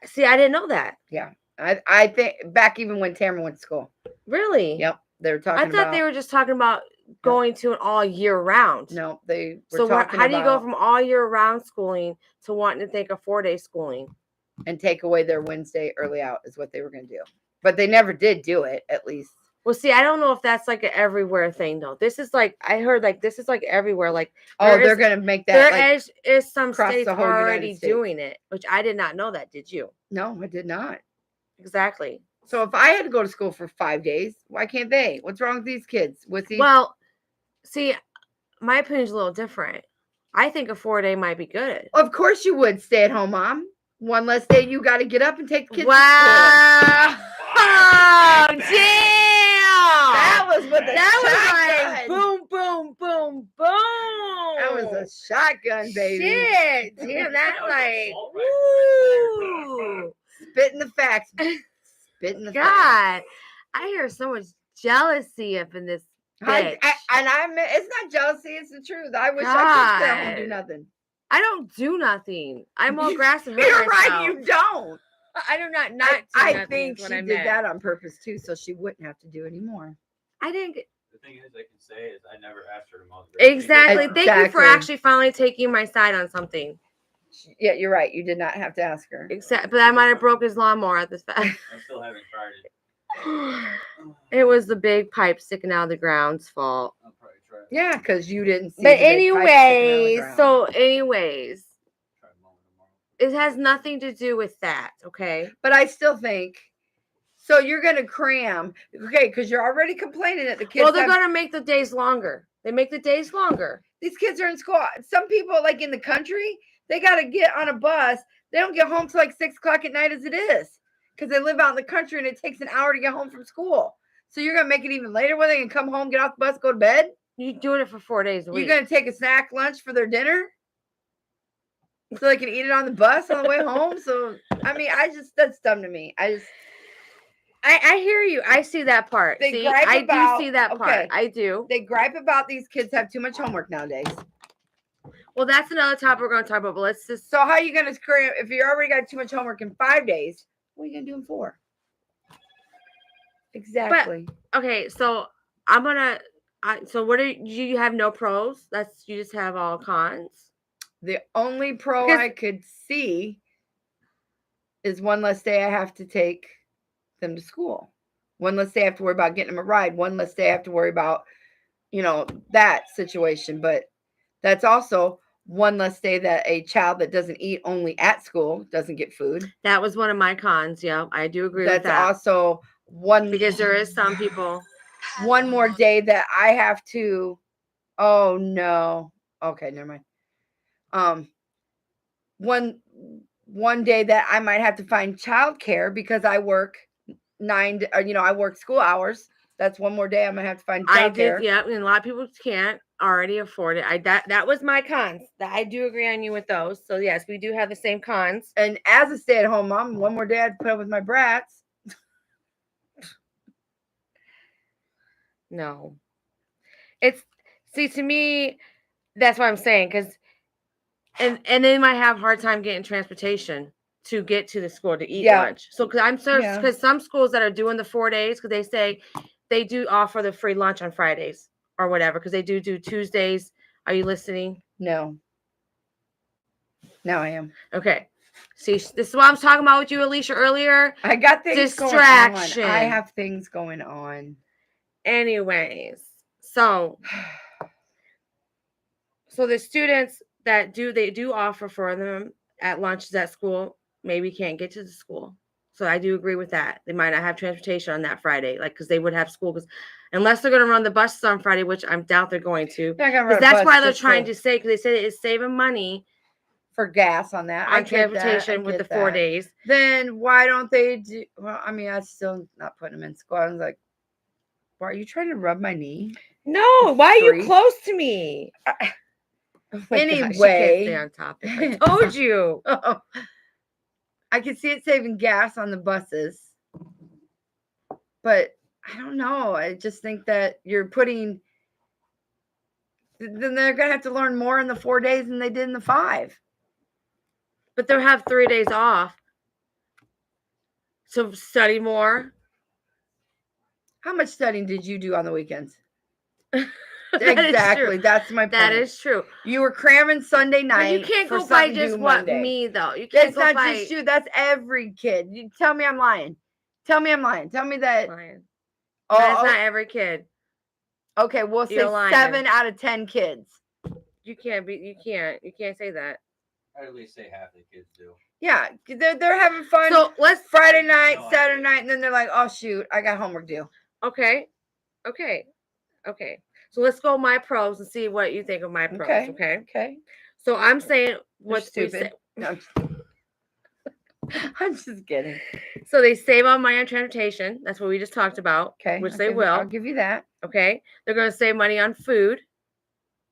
S3: see, I didn't know that.
S2: Yeah. I think back even when Tamara went to school.
S3: Really?
S2: Yep. They were talking
S3: I thought they were just talking about going to an all year round.
S2: No, they were
S3: so
S2: talking
S3: how do you go from all year round schooling to wanting to take a 4-day schooling?
S2: And take away their Wednesday early out is what they were going to do. But they never did do it, at least.
S3: Well, see, I don't know if that's like an everywhere thing, though. This is like, I heard like this is like everywhere. Like,
S2: they're going to make that.
S3: There is some states already doing it, which I did not know that. Did you?
S2: No, I did not.
S3: Exactly.
S2: So if I had to go to school for 5 days, why can't they? What's wrong with these kids?
S3: Well, see, my opinion's a little different. I think a 4-day might be good.
S2: Of course you would, stay at home mom. One less day you got to get up and take the kids to school.
S3: Oh, damn!
S2: That was what
S3: that was like boom, boom, boom, boom.
S2: That was a shotgun, baby.
S3: Shit, damn, that like woo.
S2: Spitting the facts. Spitting the
S3: God,
S2: facts.
S3: I hear so much jealousy up in this bitch.
S2: It's not jealousy, it's the truth. I wish I could stay home and do nothing.
S3: I don't do nothing. I'm all grass and
S2: You're right, you don't.
S3: I do not do
S2: I
S3: nothing.
S2: think she did that on purpose too, so she wouldn't have to do anymore.
S3: I didn't.
S1: The thing is, I can say is I never asked her to mow the grass.
S3: Exactly. Thank you for actually finally taking my side on something.
S2: Yeah, you're right. You did not have to ask her.
S3: But I might have broke his lawnmower at this fact.
S1: I still haven't tried it.
S3: It was the big pipe sticking out of the ground's fault.
S1: I'll probably try it.
S2: Yeah, because you didn't see.
S3: But anyways, it has nothing to do with that, okay?
S2: But I still think, so you're going to cram, okay, because you're already complaining that the kids.
S3: Well, they're going to make the days longer. They make the days longer.
S2: These kids are in school. Some people, like in the country, they got to get on a bus. They don't get home till like 6 o'clock at night as it is, because they live out in the country and it takes an hour to get home from school. So you're going to make it even later where they can come home, get off the bus, go to bed?
S3: You're doing it for 4 days a week.
S2: You're going to take a snack lunch for their dinner? So they can eat it on the bus on the way home. So, I mean, that's dumb to me. I
S3: hear you. I see that part. I do see that part.
S2: Okay.
S3: I do.
S2: They gripe about these kids have too much homework nowadays.
S3: Well, that's another topic we're going to talk about, but let's just.
S2: So how are you going to scream if you already got too much homework in 5 days? What are you going to do in 4? Exactly.
S3: But, okay, so I'm going to. So what do you have? No pros? You just have all cons?
S2: The only pro I could see is one less day I have to take them to school. One less day I have to worry about getting them a ride. One less day I have to worry about, that situation. But that's also one less day that a child that doesn't eat only at school doesn't get food.
S3: That was one of my cons. Yeah, I do agree with that.
S2: That's also one.
S3: Because there is some people.
S2: One more day that I have to. Oh, no. Okay, never mind. One day that I might have to find childcare because I work I work school hours. That's one more day I'm gonna have to find childcare.
S3: Yeah, and a lot of people can't. already afford it. That was my cons. I do agree on you with those. So yes, we do have the same cons.
S2: And as a stay-at-home mom, one more day I had to put up with my brats.
S3: No. To me, that's what I'm saying, because and they might have a hard time getting transportation to get to the school to eat lunch. So because some schools that are doing the 4 days, because they say they do offer the free lunch on Fridays or whatever, because they do Tuesdays. Are you listening?
S2: No. Now I am.
S3: Okay. See, this is what I was talking about with you, Alicia, earlier.
S2: I got things
S3: Distraction.
S2: going on. I have things going on.
S3: Anyways, so the students that they do offer for them at lunches at school maybe can't get to the school. So I do agree with that. They might not have transportation on that Friday, because they would have school, because unless they're going to run the buses on Friday, which I doubt they're going to. Because that's why they're trying to say, because they say it's saving money
S2: for gas on that.
S3: On transportation with the 4 days.
S2: Then why don't they do? Well, I mean, I'm still not putting them in school. I was like, why are you trying to rub my knee?
S3: No, why are you close to me?
S2: Anyway,
S3: gosh, can't stay on topic. I told you.
S2: I can see it saving gas on the buses, but I don't know. I just think that then they're gonna have to learn more in the 4 days than they did in the 5.
S3: But they'll have 3 days off, so study more.
S2: How much studying did you do on the weekends? Exactly. That's my point.
S3: That is true.
S2: You were cramming Sunday night.
S3: But you can't go by just what me though. You can't go by. That's not just
S2: you. That's every kid. You tell me I'm lying. Tell me I'm lying. Tell me that.
S3: Lying. That's not every kid.
S2: Okay, we'll say 7 out of 10 kids.
S3: You can't say that.
S1: I'd at least say half the kids do.
S2: Yeah, they're having fun.
S3: So let's
S2: Friday night, Saturday night, and then they're like, "Oh shoot, I got homework due."
S3: Okay. So let's go my pros and see what you think of my pros. Okay. So I'm saying what's
S2: stupid. No, I'm just kidding.
S3: So they save on money on transportation. That's what we just talked about.
S2: Okay.
S3: Which they will.
S2: I'll give you that.
S3: Okay. They're going to save money on food.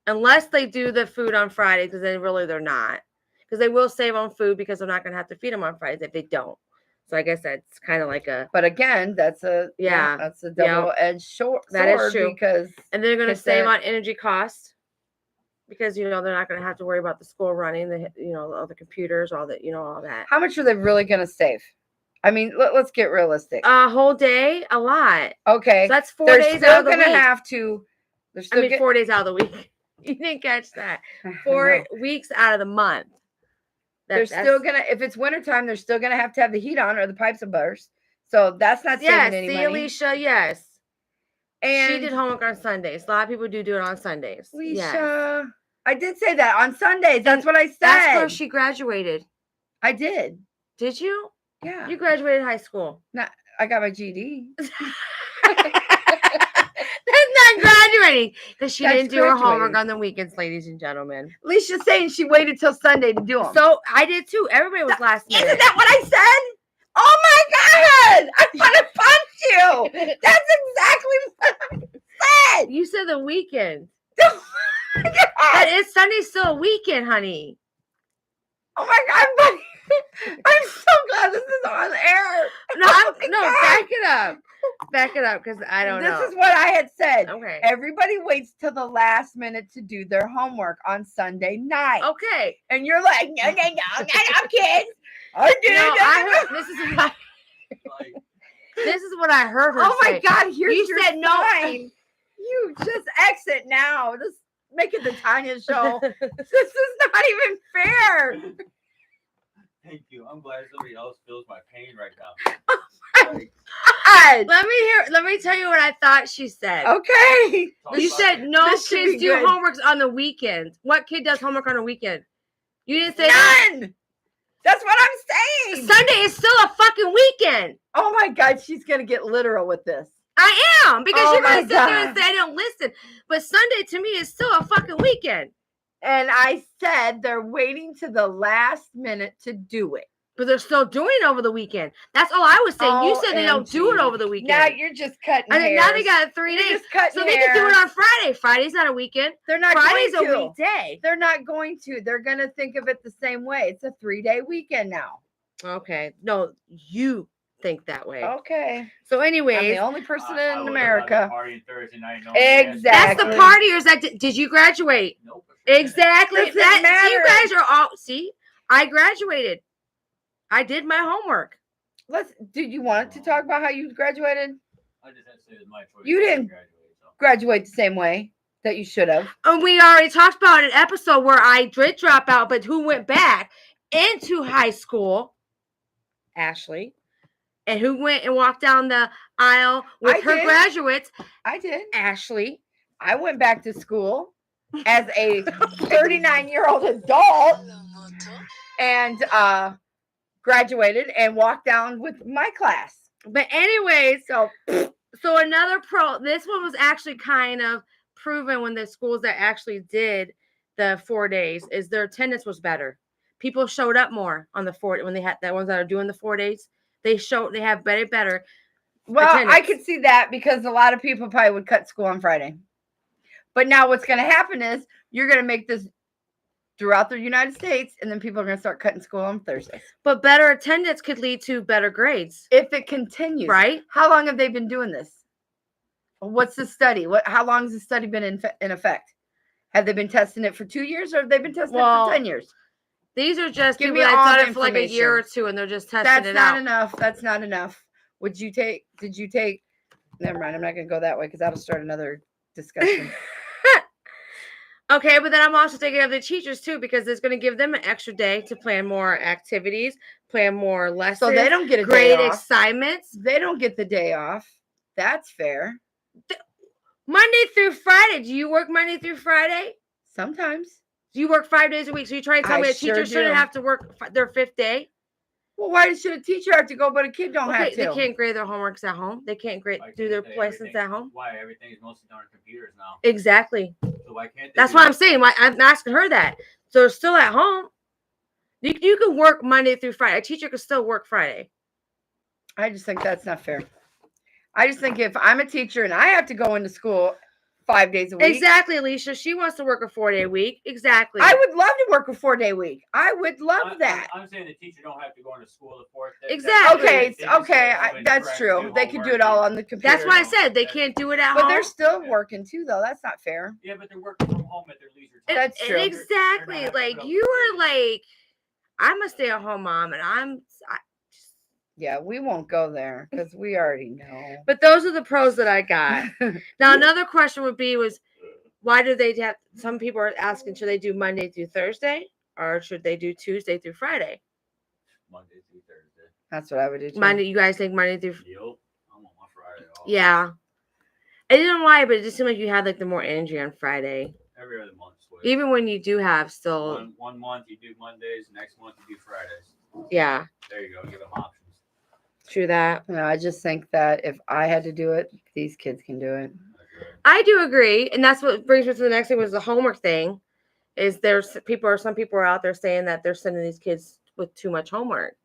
S3: Unless they do the food on Friday, because then really they're not. Because they will save on food because they're not going to have to feed them on Fridays if they don't. So I guess that's kind of like a.
S2: But again, that's a double-edged sword.
S3: That is true.
S2: Because
S3: and they're going to save on energy costs. Because they're not going to have to worry about the school running, all the computers, all that.
S2: How much are they really going to save? I mean, let's get realistic.
S3: A whole day, a lot.
S2: Okay,
S3: so that's 4 days out of the week.
S2: They're going to have to.
S3: 4 days out of the week. You didn't catch that. 4 weeks out of the month.
S2: They're still gonna. If it's wintertime, they're still gonna have to have the heat on or the pipes will burst. So that's not saving any money.
S3: Alicia, yes.
S2: And
S3: she did homework on Sundays. A lot of people do it on Sundays.
S2: Alicia,
S3: yes.
S2: I did say that on Sundays. That's what I said.
S3: That's where she graduated.
S2: I did.
S3: Did you?
S2: Yeah.
S3: You graduated high school.
S2: No, I got my GED.
S3: That's not graduating because she didn't do her homework on the weekends, ladies and gentlemen.
S2: Alicia's saying she waited till Sunday to do them.
S3: So I did too. Everybody was last minute.
S2: Isn't that what I said? Oh my God! I want to punch you. That's exactly what I said.
S3: You said the weekend.
S2: Oh my God.
S3: Sunday's still a weekend, honey.
S2: Oh my God, buddy. I'm so glad this is on air.
S3: Back it up. Back it up, because I don't know.
S2: This is what I had said.
S3: Okay.
S2: Everybody waits till the last minute to do their homework on Sunday night.
S3: Okay.
S2: And you're like, no, kids. I did.
S3: This is what I heard her
S2: say. Oh my
S3: say.
S2: God, here's
S3: you
S2: your
S3: said
S2: sign.
S3: No.
S2: You just exit now. Just make it the Tanya show. This is not even fair.
S1: Thank you. I'm glad somebody else feels my pain right now.
S2: God.
S3: Let me tell you what I thought she said.
S2: Okay.
S3: You said no kids do homeworks on the weekend. What kid does homework on a weekend? You didn't say
S2: none. That's what I'm saying.
S3: Sunday is still a fucking weekend.
S2: Oh my God, she's gonna get literal with this.
S3: I am, because you're gonna sit there and say I don't listen. But Sunday to me is still a fucking weekend.
S2: And I said they're waiting to the last minute to do it.
S3: But they're still doing it over the weekend. That's all I was saying. You said they don't do it
S2: OMG.
S3: over the weekend.
S2: Now you're just cutting
S3: I think now they
S2: hairs.
S3: got 3
S2: You're
S3: days.
S2: just cutting
S3: So they can do it
S2: hairs.
S3: on Friday. Friday's not a weekend.
S2: They're not
S3: Friday's
S2: going
S3: a
S2: to.
S3: weekday.
S2: They're not going to. They're going to think of it the same way. It's a 3-day weekend now.
S3: Okay. No, you think that way.
S2: Okay.
S3: So
S2: I'm
S3: anyways,
S2: the only person
S1: I
S2: in
S1: would've
S2: America.
S1: loved partying Thursday night, knowing they had
S3: that's
S2: Exactly.
S3: the partiers that did you graduate?
S1: Nope, for sure didn't.
S3: Exactly.
S2: Doesn't
S3: See, you
S2: matter.
S3: guys are all see. I graduated. I did my homework.
S2: Did you want to talk about how you graduated?
S1: I just had to say it was my choice.
S2: You
S1: I
S2: didn't.
S1: graduate, so.
S2: Graduate the same way that you should have.
S3: And we already talked about an episode where I did drop out, but who went back into high school? Ashley. And who went and walked down the aisle with
S2: I
S3: her
S2: did.
S3: graduates?
S2: I did.
S3: Ashley.
S2: I went back to school as a 39-year-old adult and graduated and walked down with my class.
S3: But anyways, so another pro. This one was actually kind of proven when the schools that actually did the 4 days is their attendance was better. People showed up more on the 4 when they had the ones that are doing the 4 days. They have better.
S2: Well, I
S3: attendance.
S2: could see that because a lot of people probably would cut school on Friday. But now what's going to happen is you're going to make this throughout the United States, and then people are going to start cutting school on Thursdays.
S3: But better attendance could lead to better grades,
S2: If it continues.
S3: right?
S2: How long have they been doing this? What's the study? How long has the study been in effect? Have they been testing it for 2 years, or have they been testing it for 10 years?
S3: These are just
S2: Give
S3: people
S2: me
S3: that
S2: all
S3: done
S2: the
S3: it for like a year or two, and they're just testing
S2: That's
S3: it
S2: not
S3: out.
S2: enough. That's not enough. Did you take? Never mind. I'm not going to go that way because that'll start another discussion.
S3: Okay, but then I'm also thinking of the teachers too, because it's going to give them an extra day to plan more activities, plan more lessons.
S2: So they don't get a day
S3: grade
S2: off.
S3: assignments.
S2: They don't get the day off. That's fair.
S3: Monday through Friday. Do you work Monday through Friday?
S2: Sometimes.
S3: Do you work 5 days a week? So you're trying to tell
S2: I
S3: me a
S2: sure
S3: teacher shouldn't
S2: do.
S3: have to work their 5th day?
S2: Well, why should a teacher have to go, but a kid don't have to?
S3: They can't grade their homeworks at home. They can't do their lessons at home.
S1: Why everything is mostly done on computers now?
S3: Exactly.
S1: So why can't they?
S3: That's
S1: do
S3: what
S1: that?
S3: I'm saying. I'm asking her that. So they're still at home. You can work Monday through Friday. A teacher can still work Friday.
S2: I just think that's not fair. I just think if I'm a teacher and I have to go into school 5 days a week.
S3: Exactly, Alicia. She wants to work a 4-day week. Exactly.
S2: I would love to work a 4-day week. I would love that.
S1: I'm saying the teacher don't have to go into school the 4th day.
S3: Exactly.
S2: Okay, that's true. They can do it all on the computer.
S3: That's why I said they can't do it at home.
S2: But they're still working too, though. That's not fair.
S1: Yeah, but they're working from home at their leisure time.
S2: That's true.
S3: Exactly.
S1: They're not
S3: Like
S1: having to
S3: you
S1: go
S3: were
S1: to
S3: like, I'm a stay-at-home mom, and
S2: Yeah, we won't go there because we already know.
S3: But those are the pros that I got. Now another question would be why do they have? Some people are asking, should they do Monday through Thursday, or should they do Tuesday through Friday?
S1: Monday through Thursday.
S2: That's what I would do too.
S3: Monday, you guys think Monday through?
S1: Yep. I'm on my Friday off.
S3: Yeah. I didn't know why, but it just seemed like you had like the more energy on Friday.
S1: Every other month.
S3: Even when you do have still.
S1: One month you do Mondays, next month you do Fridays.
S3: Yeah.
S1: There you go. Give them options.
S3: True that.
S2: No, I just think that if I had to do it, these kids can do it.
S3: I do agree, and that's what brings me to the next thing was the homework thing. Is some people are out there saying that they're sending these kids with too much homework.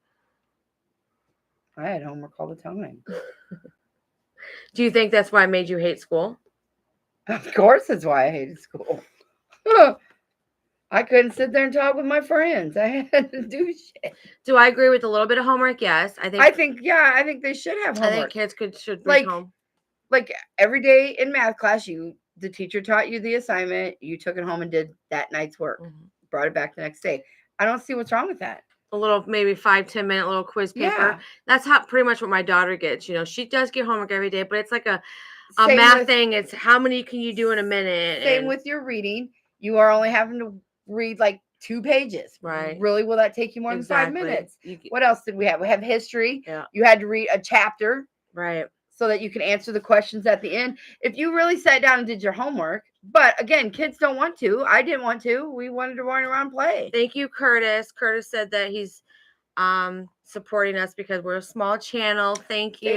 S2: I had homework all the time.
S3: Do you think that's why it made you hate school?
S2: Of course, that's why I hated school. I couldn't sit there and talk with my friends. I had to do shit.
S3: Do I agree with a little bit of homework? Yes, I think
S2: they should have
S3: I
S2: homework.
S3: think kids should bring home.
S2: Like every day in math class, the teacher taught you the assignment, you took it home and did that night's work, brought it back the next day. I don't see what's wrong with that.
S3: A little, maybe 5-10 minute little quiz paper.
S2: Yeah.
S3: That's pretty much what my daughter gets. You know, she does get homework every day, but it's like a
S2: Same
S3: math thing. It's how many can you do in a minute?
S2: Same with your reading. You are only having to read like 2 pages.
S3: Right.
S2: Really, will that take you more than 5 minutes? What else did we have? We have history.
S3: Yeah.
S2: You had to read a chapter.
S3: Right.
S2: So that you can answer the questions at the end. If you really sat down and did your homework, but again, kids don't want to. I didn't want to. We wanted to run around and play.
S3: Thank you, Curtis. Curtis said that he's supporting us because we're a small channel. Thank you.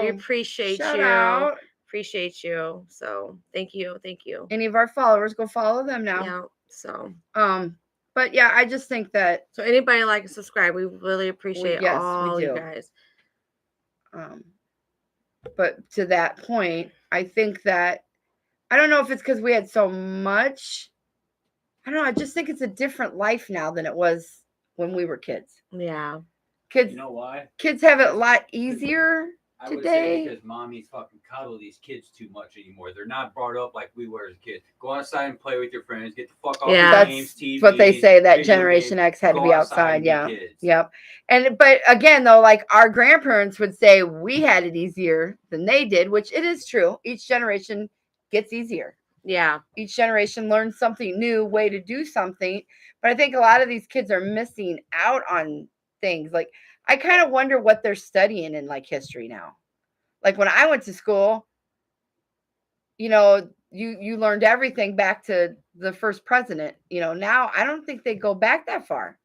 S3: We appreciate
S2: Shout
S3: you.
S2: out.
S3: Appreciate you. So thank you.
S2: Any of our followers, go follow them now.
S3: Yeah. So
S2: but But yeah, I just think that
S3: So anybody like and subscribe, we really appreciate
S2: yes, we
S3: all you
S2: do.
S3: guys.
S2: But to that point, I think that I don't know if it's because we had so much. I don't know. I just think it's a different life now than it was when we were kids.
S3: Yeah.
S2: Kids,
S1: You know why?
S2: kids have it a lot easier
S1: I would
S2: today.
S1: say because mommies fucking coddle these kids too much anymore. They're not brought up like we were as kids. Go outside and play with your friends. Get the fuck off
S3: Yeah.
S1: your games,
S2: That's
S1: TV.
S2: what they say. That
S1: video
S2: Generation
S1: games.
S2: X had to
S1: Go
S2: be
S1: outside and
S2: outside.
S1: be
S2: Yeah.
S1: kids.
S2: Yep. But again, though, like our grandparents would say we had it easier than they did, which it is true. Each generation gets easier.
S3: Yeah.
S2: Each generation learns something new, way to do something. But I think a lot of these kids are missing out on things. Like I kind of wonder what they're studying in like history now. Like when I went to school, you know, you learned everything back to the first president. You know, now I don't think they go back that far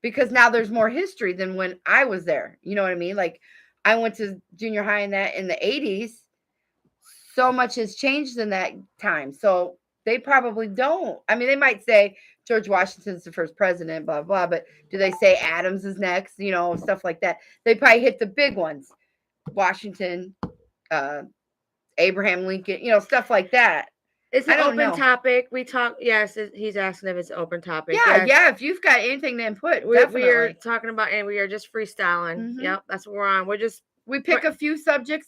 S2: because now there's more history than when I was there. You know what I mean? Like I went to junior high in the 80s. So much has changed in that time. So they probably don't. I mean, they might say George Washington's the first president, blah, blah, but do they say Adams is next? You know, stuff like that. They probably hit the big ones. Washington, Abraham Lincoln, you know, stuff like that.
S3: It's
S2: I
S3: an
S2: don't
S3: open
S2: know.
S3: topic. We talk. Yes, he's asking if it's an open topic.
S2: Yeah,
S3: Yes.
S2: yeah. If you've got anything to input,
S3: We are
S2: definitely.
S3: talking about, and we are just freestyling.
S2: Mhm.
S3: Yep, that's what we're on.
S2: We pick a few subjects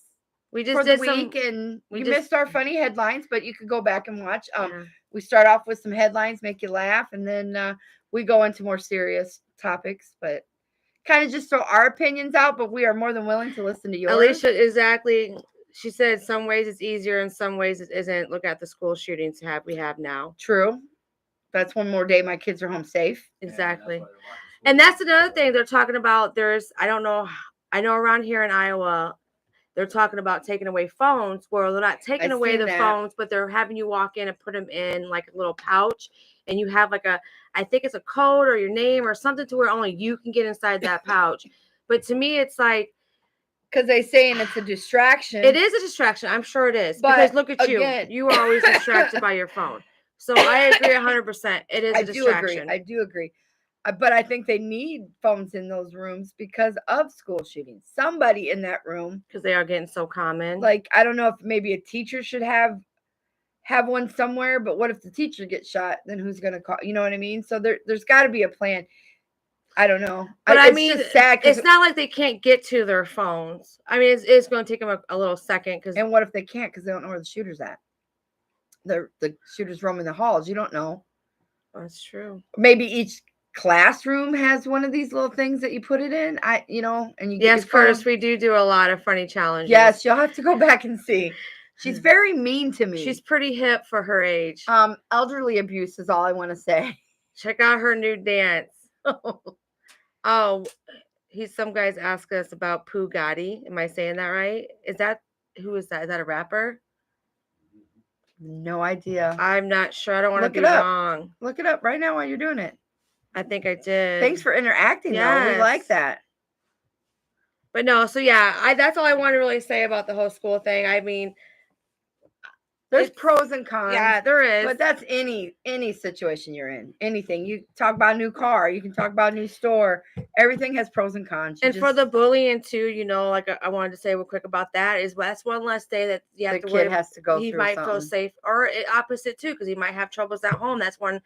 S3: we just
S2: for the
S3: did
S2: week,
S3: some.
S2: and
S3: we
S2: you
S3: just-
S2: missed our funny headlines, but you could go back and watch.
S3: Yeah.
S2: We start off with some headlines, make you laugh, and then we go into more serious topics, but kind of just throw our opinions out. But we are more than willing to listen to yours.
S3: Alicia, exactly. She said some ways it's easier, in some ways it isn't. Look at the school shootings we have now.
S2: True. That's one more day my kids are home safe.
S3: Exactly. And that's another thing they're talking about. I know around here in Iowa, they're talking about taking away phones, where they're not taking away the phones, but they're having you walk in and put them in like a little pouch, and you have like I think it's a code or your name or something to where only you can get inside that pouch. But to me, it's like,
S2: because they saying it's a distraction.
S3: It is a distraction. I'm sure it is.
S2: But
S3: because look at
S2: again,
S3: you are always distracted by your phone. So I agree 100%. It is a distraction.
S2: I do agree. But I think they need phones in those rooms because of school shootings. Somebody in that room,
S3: because they are getting so common.
S2: Like I don't know if maybe a teacher should have one somewhere, but what if the teacher gets shot? Then who's going to call? You know what I mean? So there's got to be a plan. I don't know.
S3: But
S2: it's
S3: mean,
S2: just sad
S3: it's not like they can't get to their phones. I mean, it's going to take them a little second.
S2: And what if they can't because they don't know where the shooter's at? The shooter's roaming the halls. You don't know.
S3: That's true.
S2: Maybe each classroom has one of these little things that you put it in. And you
S3: yes, Curtis, we do a lot of funny challenges.
S2: Yes, you'll have to go back and see. She's very mean to me.
S3: She's pretty hip for her age.
S2: Elderly abuse is all I want to say.
S3: Check out her new dance. Oh, some guys ask us about Pooh Gotti. Am I saying that right? Who is that? Is that a rapper?
S2: No idea.
S3: I'm not sure. I don't want to be wrong.
S2: Look it up right now while you're doing it.
S3: I think I did.
S2: Thanks for interacting. Yes. Though. We like that.
S3: But no, so yeah, that's all I want to really say about the whole school thing. I mean,
S2: there's pros and cons.
S3: Yeah, there is.
S2: But that's any situation you're in. Anything. You talk about a new car, you can talk about a new store. Everything has pros and cons.
S3: For the bullying too, like I wanted to say real quick about that is that's one less day that you have
S2: the
S3: to
S2: kid has to go through.
S3: He might feel safe, or opposite too, because he might have troubles at home. That's one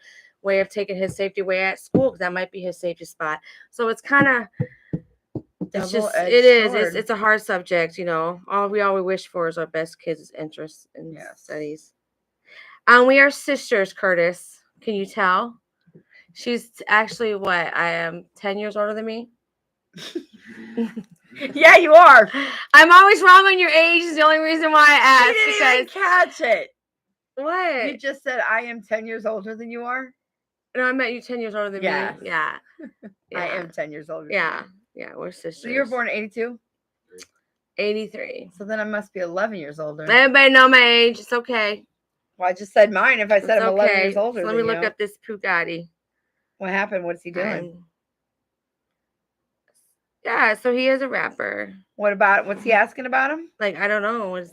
S3: way of taking his safety away at school, because that might be his safety spot. So it's kind of. It's just it's a hard subject, all we wish for is our best kids' interests in studies. We are sisters, Curtis. Can you tell? She's actually what? I am 10 years older than me.
S2: Yeah, you are.
S3: I'm always wrong on your age. Is the only reason why I asked.
S2: You didn't even catch it.
S3: What?
S2: You just said I am 10 years older than you are.
S3: No, I meant you 10 years older than me. Yeah.
S2: I am 10 years older.
S3: Yeah. Yeah, we're sisters.
S2: So you were born in 82?
S3: 83.
S2: So then I must be 11 years older.
S3: Everybody know my age. It's okay.
S2: Well, I just said mine. If I said I'm 11 years older,
S3: so let me look up this Pooh Gotti.
S2: What happened? What's he doing?
S3: Yeah, so he is a rapper.
S2: What's he asking about him?
S3: Like, I don't know.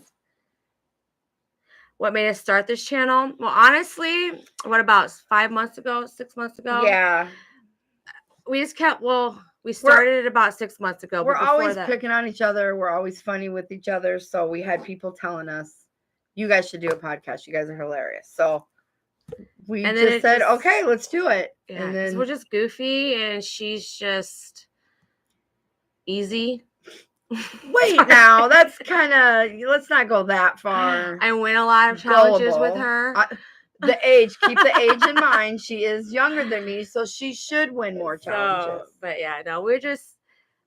S3: what made us start this channel? Well, honestly, what about 5 months ago, 6 months ago?
S2: Yeah.
S3: We just kept, we started it about 6 months ago.
S2: We're
S3: but before
S2: always
S3: that,
S2: picking on each other. We're always funny with each other. So we had people telling us, you guys should do a podcast. You guys are hilarious. So we
S3: And then
S2: just
S3: it
S2: said,
S3: just-
S2: okay, let's do it.
S3: yeah,
S2: And
S3: 'cause
S2: then
S3: we're just goofy and she's just easy.
S2: wait now, that's kind of, let's not go that far.
S3: I win a lot of challenges with
S2: Gullible.
S3: her.
S2: The age, keep the age in mind. She is younger than me, so she should win more challenges.
S3: But yeah, no, we're just,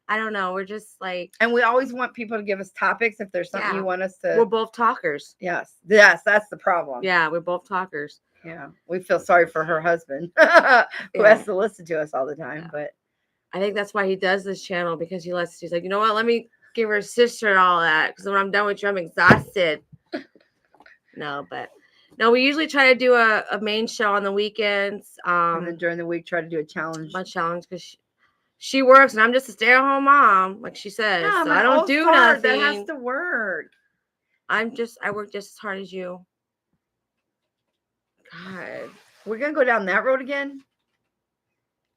S3: I don't know. We're just like,
S2: And we always want people to give us topics if there's something
S3: Yeah.
S2: you want us
S3: we're
S2: to.
S3: both talkers.
S2: Yes, that's the problem.
S3: Yeah, we're both talkers.
S2: Yeah, we feel sorry for her husband who
S3: Yeah.
S2: has to listen to us all the time.
S3: Yeah.
S2: But
S3: I think that's why he does this channel, because he's like, you know what? Let me give her sister and all that, because when I'm done with you, I'm exhausted. No, we usually try to do a main show on the weekends.
S2: and then during the week, try to do a challenge.
S3: My challenge, because she works and I'm just a stay-at-home mom, like she says.
S2: Yeah,
S3: so
S2: my
S3: I don't
S2: old
S3: do
S2: fart,
S3: nothing.
S2: That has to work.
S3: I work just as hard as you. God.
S2: We're gonna go down that road again.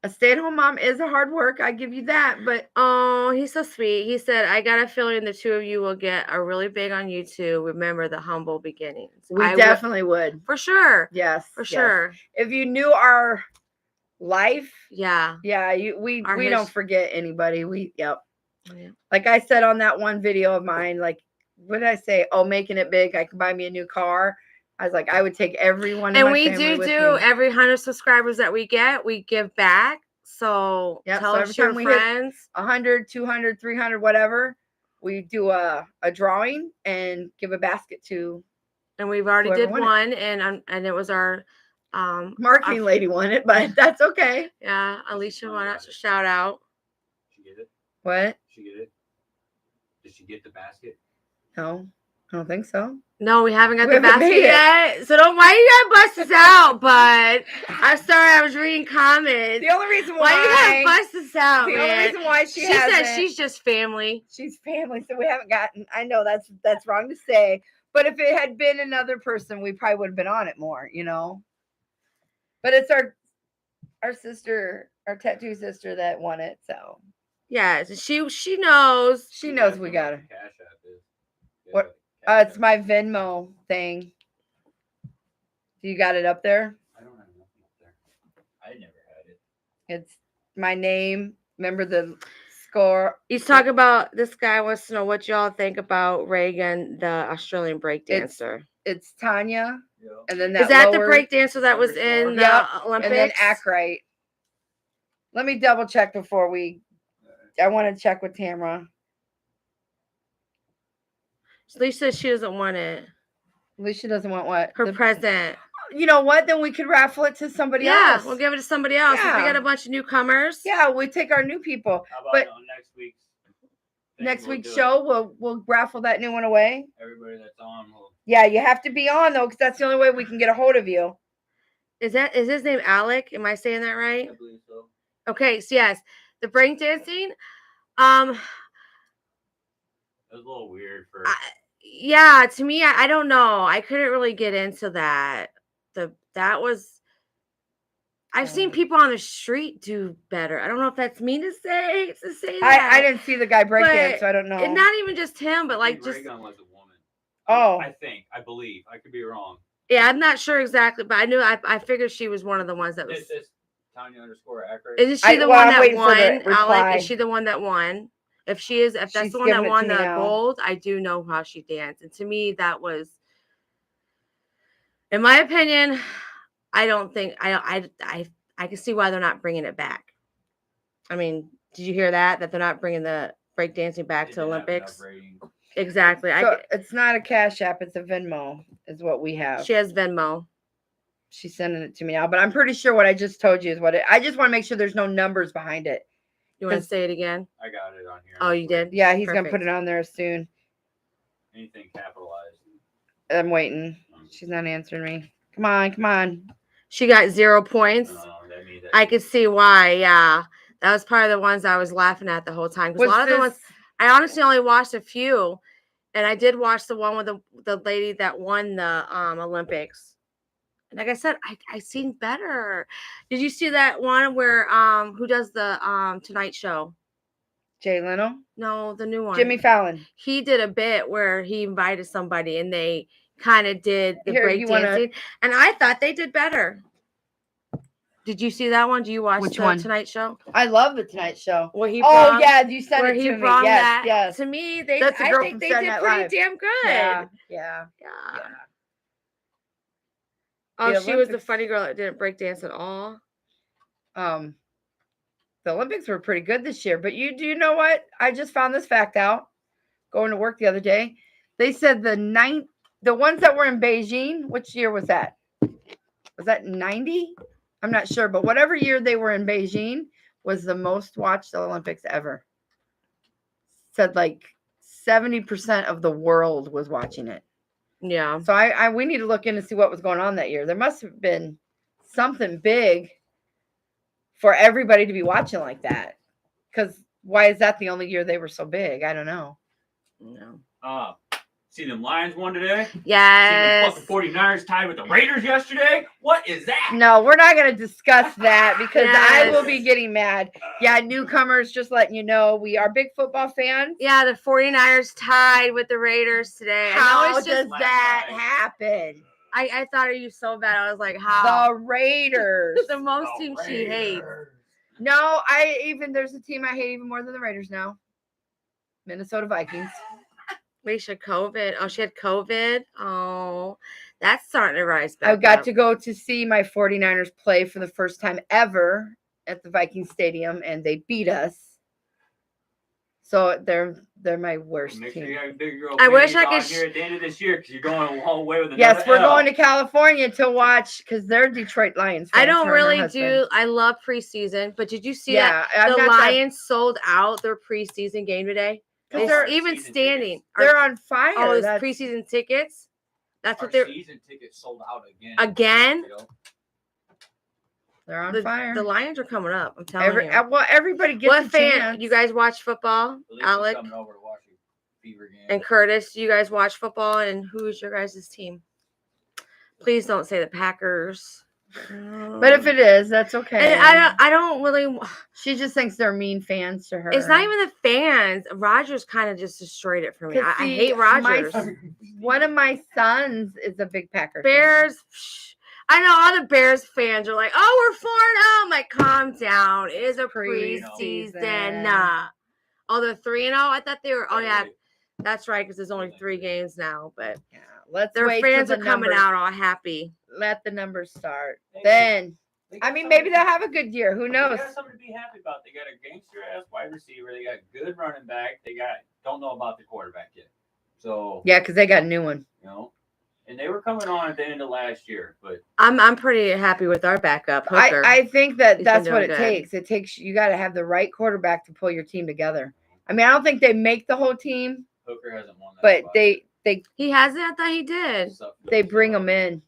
S2: A stay-at-home mom is a hard work. I give you that, but
S3: Oh, he's so sweet. He said, I got a feeling the two of you will get a really big on YouTube. Remember the humble beginnings.
S2: we
S3: I
S2: definitely would.
S3: for sure.
S2: Yes,
S3: For
S2: yes.
S3: sure.
S2: If you knew our life,
S3: Yeah.
S2: yeah, we
S3: Our
S2: don't forget anybody. Yep. Like I said on that one video of mine, like, what did I say? Oh, making it big. I can buy me a new car. I was like, I would take everyone.
S3: And
S2: in my
S3: we
S2: family with
S3: do
S2: me.
S3: every 100 subscribers that we get, we give back. So
S2: Yep,
S3: tell
S2: so
S3: us
S2: every
S3: your
S2: time we hit
S3: friends.
S2: 100, 200, 300, whatever. We do a drawing and give a basket to
S3: And we've already
S2: whoever
S3: did
S2: won it.
S3: one, and it was our
S2: marketing lady won it, but that's okay.
S3: Yeah, Alicia won it. So shout out.
S1: She get it?
S2: What?
S1: She get it? Did she get the basket?
S2: No, I don't think so.
S3: No, we haven't got
S2: We
S3: the
S2: haven't
S3: basket
S2: made it.
S3: yet. So don't why you gotta bust us out, bud. I'm sorry, I was reading comments.
S2: The only reason
S3: Why you gotta bust us out,
S2: the
S3: man?
S2: only reason why she
S3: said
S2: hasn't-
S3: she's just family.
S2: she's family, so we haven't gotten. I know that's wrong to say, but if it had been another person, we probably would have been on it more, you know. But it's our sister, our tattoo sister, that won it, so
S3: Yeah, so she knows.
S2: she knows we got it.
S1: Cash App is. Yeah,
S2: What?
S1: Cash
S2: It's
S1: App.
S2: my Venmo thing. You got it up there?
S1: I don't have nothing up there. I never had it.
S2: It's my name. Remember the score?
S3: He's talking about, this guy wants to know what y'all think about Reagan, the Australian breakdancer.
S2: It's Tanya,
S1: Yeah.
S2: and then that
S3: Is that the
S2: lower-
S3: breakdancer that was in the
S2: Yep,
S3: Olympics?
S2: and then Ackright. Let me double check before we. I want to check with Tamara.
S3: Lisa says she doesn't want it.
S2: Alicia doesn't want what?
S3: Her present.
S2: You know what? Then we could raffle it to somebody
S3: Yeah,
S2: else.
S3: we'll give it to somebody else. If we
S2: Yeah.
S3: got a bunch of newcomers.
S2: Yeah, we take our new people.
S1: How about
S2: But-
S1: on next week's
S2: Next
S1: we'll
S2: week's
S1: do it.
S2: show, we'll raffle that new one away.
S1: Everybody that's on will.
S2: Yeah, you have to be on though, because that's the only way we can get a hold of you.
S3: Is his name Alec? Am I saying that right?
S1: I believe so.
S3: Okay, so yes. The breakdancing.
S1: It was a little weird for.
S3: Yeah, to me, I don't know. I couldn't really get into that. I've seen people on the street do better. I don't know if that's mean to say that.
S2: I didn't see the guy break dance,
S3: But
S2: so I don't know.
S3: And not even just him, but
S1: I
S3: like
S1: think
S3: just
S1: Reagan was a woman.
S2: Oh.
S1: I believe. I could be wrong.
S3: yeah. I'm not sure exactly, but I knew I figured she was one of the ones that was.
S1: Is this Tanya _Ackright?
S3: Isn't she the
S2: well,
S3: one
S2: I'm
S3: that
S2: waiting for
S3: won?
S2: the
S3: Alec,
S2: reply.
S3: is she the one that won? If that's
S2: She's
S3: the one that
S2: giving it
S3: won
S2: to me
S3: the
S2: now.
S3: gold, I do know how she danced. And to me, that was, in my opinion, I don't think I can see why they're not bringing it back. I mean, did you hear that they're not bringing the breakdancing back to Olympics? Exactly.
S2: So it's not a Cash App, it's a Venmo, is what we have.
S3: She has Venmo.
S2: She's sending it to me now, but I'm pretty sure what I just told you is what I just want to make sure there's no numbers behind it.
S3: You want to
S2: 'Cause-
S3: say it again?
S1: I got it on here.
S3: Oh, you did?
S2: Yeah, he's gonna
S3: Perfect.
S2: put it on there soon.
S1: Anything capitalized.
S2: I'm waiting. She's not answering me. Come on.
S3: She got 0 points.
S1: That means
S3: I could see why. Yeah, that was part of the ones I was laughing at the whole time. Because a lot of the ones I honestly only watched a few, And I did watch the one with the lady that won the Olympics. And like I said, I seen better. Did you see that one where who does the Tonight Show?
S2: Jay Leno?
S3: No, the new one.
S2: Jimmy Fallon.
S3: He did a bit where he invited somebody and they kind of did the
S2: Here,
S3: breakdancing. And I thought they did better. Did you see that one? Do you watch
S2: Which
S3: the
S2: one?
S3: Tonight Show?
S2: I love the Tonight Show.
S3: Where he
S2: Oh yeah, you sent
S3: where
S2: it
S3: he
S2: to me.
S3: brought
S2: Yes,
S3: that.
S2: yes.
S3: To me,
S2: That's a
S3: I
S2: girl
S3: think
S2: from
S3: they
S2: Saturday
S3: did
S2: Night
S3: pretty
S2: Live.
S3: damn good.
S2: Yeah.
S3: Yeah.
S2: Yeah.
S3: Oh,
S2: The
S3: she was the
S2: Olympics-
S3: funny girl that didn't break dance at all.
S2: The Olympics were pretty good this year, but do you know what? I just found this fact out going to work the other day. They said the ones that were in Beijing, which year was that? Was that 90? I'm not sure, but whatever year they were in Beijing was the most watched Olympics ever. Said like 70% of the world was watching it.
S3: Yeah.
S2: So we need to look in and see what was going on that year. There must have been something big for everybody to be watching like that. Because why is that the only year they were so big? I don't know.
S3: No.
S1: See them Lions won today?
S3: Yes.
S1: See them fucking 49ers tied with the Raiders yesterday? What is that?
S2: No, we're not going to discuss that because I will
S3: Yes.
S2: be getting mad. Yeah, newcomers, just letting you know, we are big football fans.
S3: Yeah, the 49ers tied with the Raiders today.
S2: How
S3: it's
S2: does
S3: just
S2: that
S1: night.
S2: happen?
S3: I thought of you so bad. I was like, how?
S2: The Raiders.
S3: The most team she hates.
S2: No, there's a team I hate even more than the Raiders now. Minnesota Vikings.
S3: Risha COVID. Oh, she had COVID. Oh, that's starting to rise back.
S2: I got
S3: up.
S2: to go to see my 49ers play for the first time ever at the Viking Stadium, and they beat us. So they're my worst
S1: Make sure
S2: team.
S1: you have a big girl
S3: I wish I
S1: fans
S3: could
S1: on here at the end of this year because you're going a long way with another
S2: Yes, we're
S1: L.
S2: going to California to watch because they're Detroit Lions fans.
S3: I don't
S2: her and her
S3: really
S2: husband.
S3: do. I love preseason, but did you see
S2: Yeah,
S3: that
S2: I'm
S3: the
S2: not that-
S3: Lions sold out their preseason game today?
S2: 'Cause
S3: They're
S2: they're-
S3: even
S1: Season
S3: standing.
S2: They're on fire.
S3: Oh, it's
S2: That's-
S3: preseason tickets. That's
S1: Our
S3: what they're
S1: season tickets sold out again.
S3: again.
S1: You know?
S2: They're on fire.
S3: The Lions are coming up. I'm telling you.
S2: Well, everybody gets
S3: What
S2: a
S3: fan?
S2: chance.
S3: You guys watch football?
S1: Alicia's
S3: Alec
S1: coming over to watch a Fever game.
S3: and Curtis, you guys watch football, and who's your guys' team? Please don't say the Packers.
S2: But if it is, that's okay.
S3: and I don't really.
S2: She just thinks they're mean fans to her.
S3: It's not even the fans. Rogers kind of just destroyed it for me.
S2: 'Cause
S3: I
S2: see,
S3: hate Rogers.
S2: One of my sons is a big Packer fan.
S3: Bears. I know all the Bears fans are like, "Oh, we're 4-0." I'm like, calm down. It is a preseason.
S2: Preseason.
S3: Oh, they're 3-0. I thought they were. Oh yeah,
S1: Really?
S3: that's right. Because there's only 3 games now, but
S2: Yeah, let's
S3: their
S2: wait
S3: fans
S2: till
S3: are
S2: the
S3: coming
S2: numbers-
S3: out all happy.
S2: Let the numbers start.
S1: They-
S2: Then,
S1: they got
S2: I mean,
S1: something
S2: maybe
S1: to-
S2: they'll have a good year. Who
S1: They
S2: knows?
S1: got something to be happy about. They got a gangster ass wide receiver. They got good running back. They don't know about the quarterback yet. So
S2: Yeah, because they got a new one.
S1: you know, and they were coming on at the end of last year, but
S3: I'm pretty happy with our backup Hooker.
S2: I think that
S3: He's
S2: that's
S3: been
S2: what
S3: doing
S2: it
S3: good.
S2: takes. It takes you got to have the right quarterback to pull your team together. I mean, I don't think they make the whole team,
S1: Hooker hasn't won that.
S2: but
S1: spot
S2: they
S3: he hasn't. I thought he did.
S1: yet. So-
S2: they bring them in.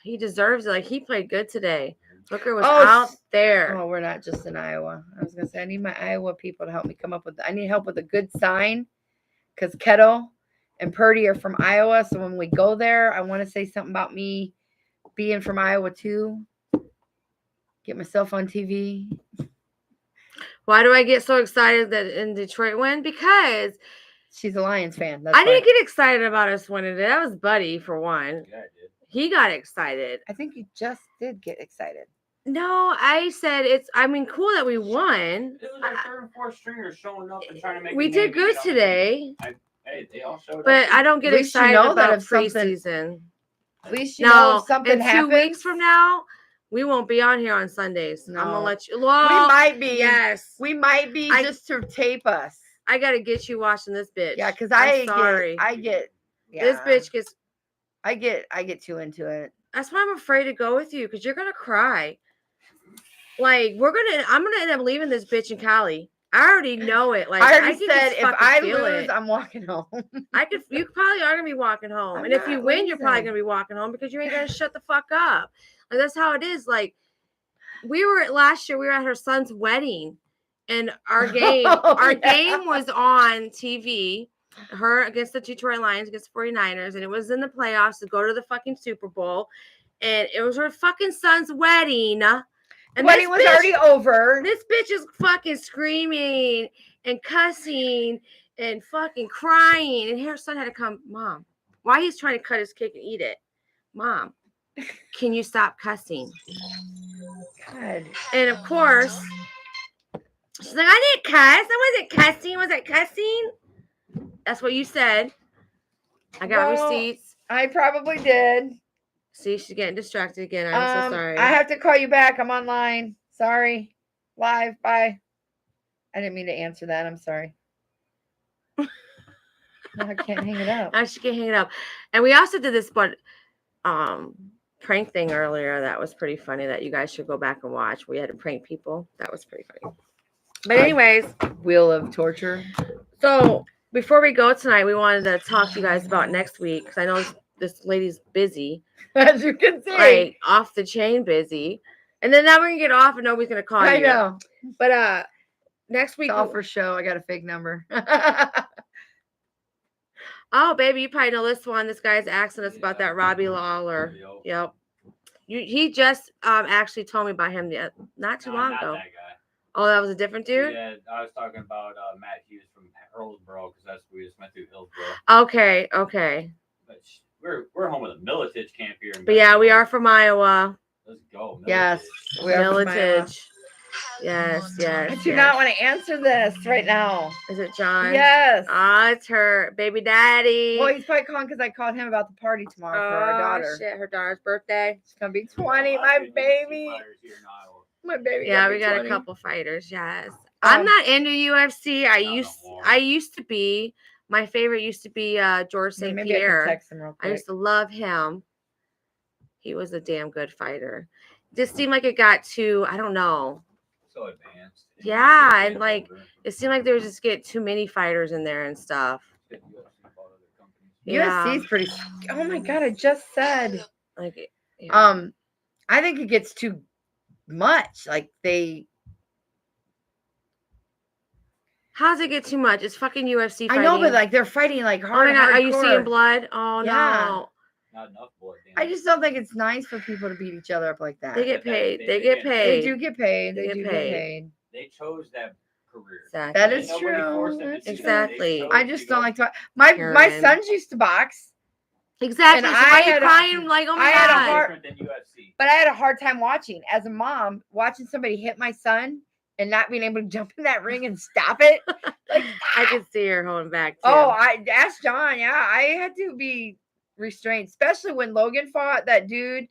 S3: He deserves it. Like he played good today. Hooker was
S2: Oh,
S3: out there.
S2: Oh, we're not just in Iowa. I was gonna say I need my Iowa people to help me come up with. I need help with a good sign, because Kettle and Purdy are from Iowa. So when we go there, I want to say something about me being from Iowa too. Get myself on TV.
S3: Why do I get so excited that in Detroit win? Because
S2: She's a Lions fan. That's
S3: I
S2: why.
S3: didn't get excited about us winning today. That was Buddy for one.
S1: Yeah, I did.
S3: He got excited.
S2: I think you just did get excited.
S3: No, I said cool that we won.
S1: It was our third and fourth stringers showing up and trying to make.
S3: We
S1: a
S3: did
S1: name
S3: good
S1: being on the
S3: today,
S1: team. Hey, they all showed
S3: but
S1: up.
S3: I don't get
S2: At least you
S3: excited
S2: know that
S3: about
S2: if something
S3: preseason.
S2: At least you know
S3: No,
S2: if something
S3: in 2
S2: happens.
S3: weeks from now, we won't be on here on Sundays. I'm
S2: No.
S3: gonna let you.
S2: we
S3: Well,
S2: might be.
S3: yes.
S2: We might be just to tape us.
S3: I gotta get you watching this bitch.
S2: Yeah, because
S3: I'm sorry.
S2: I get.
S3: This
S2: yeah,
S3: bitch gets.
S2: I get too into it.
S3: That's why I'm afraid to go with you because you're gonna cry. Like I'm gonna end up leaving this bitch in Cali. I already know it. Like
S2: I already
S3: can
S2: said
S3: just
S2: if
S3: fucking
S2: I
S3: feel
S2: lose,
S3: it.
S2: I'm walking home.
S3: You probably are gonna be walking home,
S2: I'm
S3: and if you
S2: not
S3: win, you're probably
S2: losing.
S3: gonna be walking home because you ain't gonna shut the fuck up. Like that's how it is. Like last year, we were at her son's wedding, and our game,
S2: Oh,
S3: our
S2: yeah.
S3: game was on TV, her against the Detroit Lions against the 49ers, and it was in the playoffs to go to the fucking Super Bowl, and it was her fucking son's wedding. And
S2: wedding was already over.
S3: This bitch is fucking screaming and cussing and fucking crying, and her son had to come, Mom, why he's trying to cut his cake and eat it? Mom, can you stop cussing?
S2: God.
S3: And of course, she's like, I didn't cuss. I wasn't cussing. Was I cussing? That's what you said. I got receipts.
S2: I probably did.
S3: See, she's getting distracted again. I'm so sorry.
S2: I have to call you back. I'm online. Sorry. Live. Bye. I didn't mean to answer that. I'm sorry. No, I can't hang it up.
S3: She can't hang it up. And we also did this prank thing earlier that was pretty funny that you guys should go back and watch. We had to prank people. That was pretty funny. But anyways,
S2: Wheel of Torture.
S3: So before we go tonight, we wanted to talk to you guys about next week because I know this lady's busy.
S2: As you can see.
S3: Like off the chain busy. And then now we're gonna get off and nobody's gonna call you.
S2: I know.
S3: But next week
S2: it's all for show. I got a fake number.
S3: Oh, baby, you probably know this one. This guy's asking us about that Robbie Lawler. Yep. He just actually told me about him not too long ago.
S1: That guy.
S3: Oh, that was a different dude?
S1: Yeah, I was talking about Matt Hughes from Hillsboro because that's we just went through Hillsboro.
S3: Okay.
S1: But we're home with a Militage camp here.
S3: But yeah, we are from Iowa.
S1: Let's go. Militage.
S2: Yes, we are from Iowa.
S3: Militage. Yes.
S2: I do not want to answer this right now.
S3: Is it John?
S2: Yes.
S3: It's her baby daddy.
S2: Well, he's probably calling because I called him about the party tomorrow for our daughter.
S3: Shit, her daughter's birthday.
S2: She's gonna be 20. My baby. My baby.
S3: Yeah, we got 20. A couple fighters. Yes. I'm not into UFC. I used to be. My favorite used to be George St. Pierre. I used to love him. He was a damn good fighter. Just seemed like it got too, I don't know.
S1: So advanced.
S3: Yeah, and like it seemed like there was just get too many fighters in there and stuff.
S2: Yeah. UFC's pretty. Oh my god! I just said.
S3: Like,
S2: yeah. I think it gets too much. Like they.
S3: How's it get too much? It's fucking UFC fighting.
S2: I know, but like they're fighting like hard.
S3: Oh my god! Are you seeing blood? Oh
S2: yeah.
S3: No.
S1: Not enough blood.
S2: I just don't think it's nice for people to beat each other up like that.
S3: They get paid. They get paid.
S2: They do get paid. They do get paid.
S1: They chose that career.
S3: Exactly.
S2: That is true.
S3: Exactly.
S2: I just don't like to. My sons used to box.
S3: Exactly. So why are you crying like, oh my god?
S2: But I had a hard time watching. As a mom, watching somebody hit my son and not being able to jump in that ring and stop it. Like
S3: I could see her holding back too.
S2: Oh, I asked John. Yeah, I had to be restrained, especially when Logan fought that dude.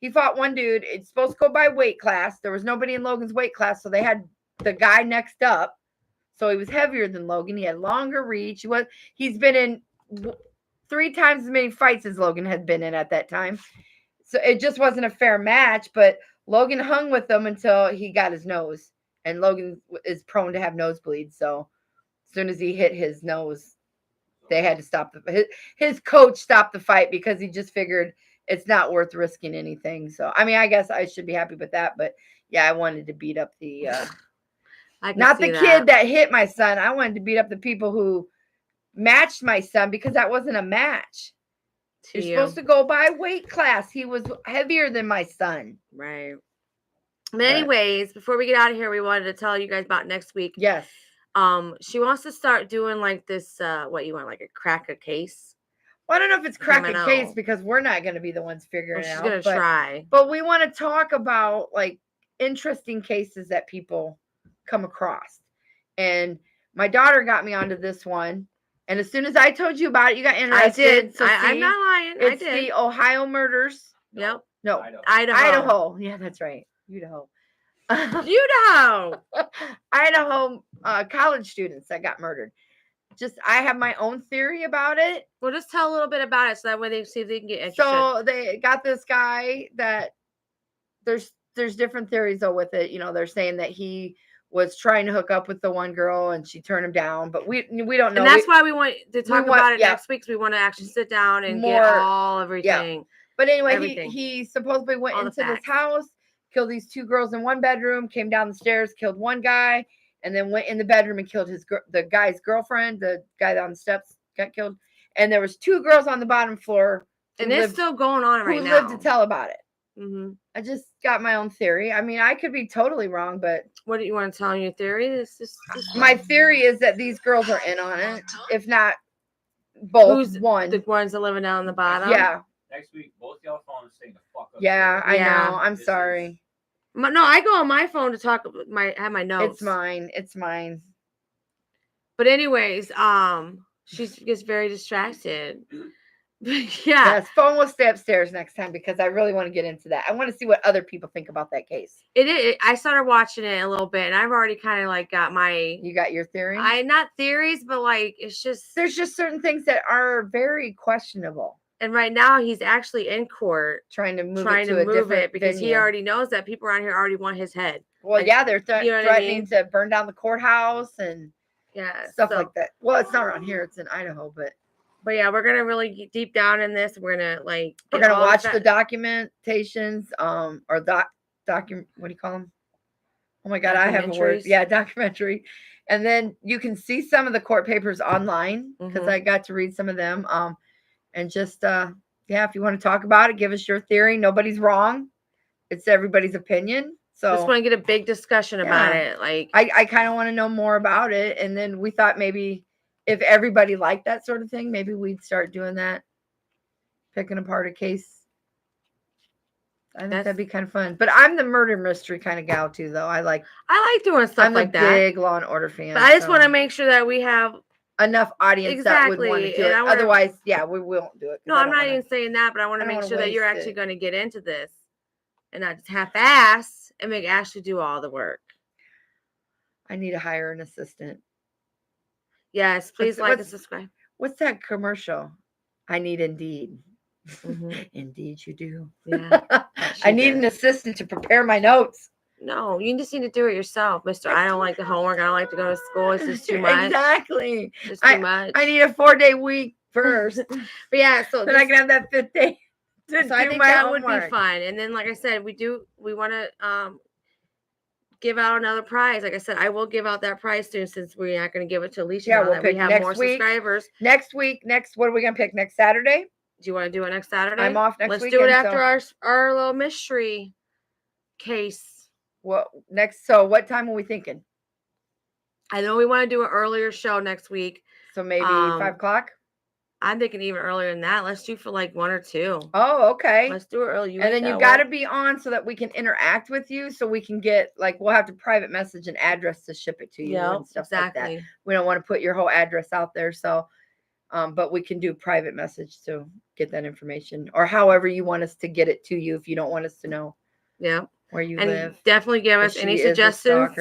S2: He fought one dude. It's supposed to go by weight class. There was nobody in Logan's weight class, so they had the guy next up. So he was heavier than Logan. He had longer reach. He's been in 3 times as many fights as Logan had been in at that time. So it just wasn't a fair match, but Logan hung with him until he got his nose. And Logan is prone to have nosebleeds. So as soon as he hit his nose, they had to stop his coach stopped the fight because he just figured it's not worth risking anything. So, I mean, I guess I should be happy with that. But yeah, I wanted to beat up the, not the kid that hit my son. I wanted to beat up the people who matched my son because that wasn't a match. You're supposed to go by weight class. He was heavier than my son.
S3: Right. But anyways, before we get out of here, we wanted to tell you guys about next week.
S2: Yes.
S3: She wants to start doing like this, what you want, like a crack a case?
S2: Well, I don't know if it's crack a case because we're not going to be the ones figuring it out.
S3: She's going to try.
S2: But we want to talk about like interesting cases that people come across. And my daughter got me onto this one. And as soon as I told you about it, you got interested.
S3: I did.
S2: So
S3: I'm not lying.
S2: It's the Ohio murders.
S3: Yep.
S2: No.
S3: Idaho.
S2: Yeah, that's right. Idaho. Idaho college students that got murdered. Just I have my own theory about it.
S3: Well, just tell a little bit about it so that way they see if they can get interested.
S2: So they got this guy that there's different theories though with it. You know, they're saying that he was trying to hook up with the one girl and she turned him down, but we don't know.
S3: And that's why we want to talk about it next week. We want to actually sit down and get everything.
S2: Yeah. But anyway, he supposedly went into this house, killed these 2 girls in one bedroom, came down the stairs, killed one guy, and then went in the bedroom and killed the guy's girlfriend, the guy on the steps got killed. And there was 2 girls on the bottom floor.
S3: And it's still going on right
S2: who
S3: now.
S2: lived to tell about it.
S3: Mm-hmm.
S2: I just got my own theory. I mean, I could be totally wrong, but
S3: what do you want to tell your theory? This
S2: my theory is that these girls are in on it, if not both.
S3: Who's
S2: one,
S3: the ones that living down the bottom.
S2: Yeah.
S1: Next week, both y'all phones staying the fuck up.
S2: Yeah, I
S3: Yeah.
S2: know. I'm sorry.
S3: No, I go on my phone to talk. Have my notes.
S2: It's mine. It's mine.
S3: But anyways, she gets very distracted. Yeah.
S2: Yes, phone will stay upstairs next time because I really want to get into that. I want to see what other people think about that case.
S3: I started watching it a little bit, and I've already kind of like got my.
S2: You got your theory?
S3: Not theories, but like it's just
S2: there's just certain things that are very questionable.
S3: And right now he's actually in court
S2: trying to move it
S3: because
S2: venue.
S3: He already knows that people around here already want his head.
S2: Well,
S3: like,
S2: yeah, they're
S3: you know
S2: threatening to burn down the courthouse and stuff
S3: so,
S2: like that. Well, it's not around here; it's in Idaho, but
S3: yeah, we're gonna really get deep down in this. We're gonna
S2: watch the documentations, or document. What do you call them? Oh my God, I have a word. Yeah, documentary. And then you can see some of the court papers online because I got to read some of them. And just if you want to talk about it, give us your theory. Nobody's wrong. It's everybody's opinion. So
S3: just want to get a big discussion about it. Like
S2: I kind of want to know more about it. And then we thought maybe if everybody liked that sort of thing, maybe we'd start doing that, picking apart a case. I think that'd be kind of fun. But I'm the murder mystery kind of gal too, though. I like
S3: doing stuff like that.
S2: I'm a big Law and Order fan.
S3: But I just want to make sure that we have
S2: enough audience that would want to do it. Otherwise, we won't do it.
S3: No, I'm not even saying that, but I want to make sure that you're actually going to get into this and not just half-ass and make Ashley do all the work.
S2: I need to hire an assistant.
S3: Yes, please like and subscribe.
S2: What's that commercial? I need Indeed. Indeed, you do.
S3: Yeah.
S2: I need an assistant to prepare my notes.
S3: No, you just need to do it yourself, Mister. I don't like the homework. I don't like to go to school. It's just too much.
S2: Exactly.
S3: It's too much.
S2: I need a 4-day week first.
S3: But yeah, so
S2: then I can have that 5th day.
S3: So I think that would be fun. And then, like I said, we want to give out another prize. Like I said, I will give out that prize soon since we're not going to give it to Alicia.
S2: Yeah, we'll pick
S3: we have
S2: next
S3: more
S2: week,
S3: subscribers.
S2: Next week, what are we going to pick? Next Saturday?
S3: Do you want to do it next Saturday?
S2: I'm off next
S3: weekend.
S2: weekend.
S3: Let's do it after our little mystery case.
S2: Well, so what time are we thinking?
S3: I know we want to do an earlier show next week.
S2: So maybe 5 o'clock?
S3: I'm thinking even earlier than that. Let's do for like 1 or 2.
S2: Oh, okay.
S3: Let's do it early.
S2: And then you got to be on so that we can interact with you. So we can get, we'll have to private message an address to ship it to you and stuff like that. We don't want to put your whole address out there. So, but we can do private message to get that information or however you want us to get it to you if you don't want us to know.
S3: Yeah.
S2: Where you live.
S3: Definitely give us any suggestions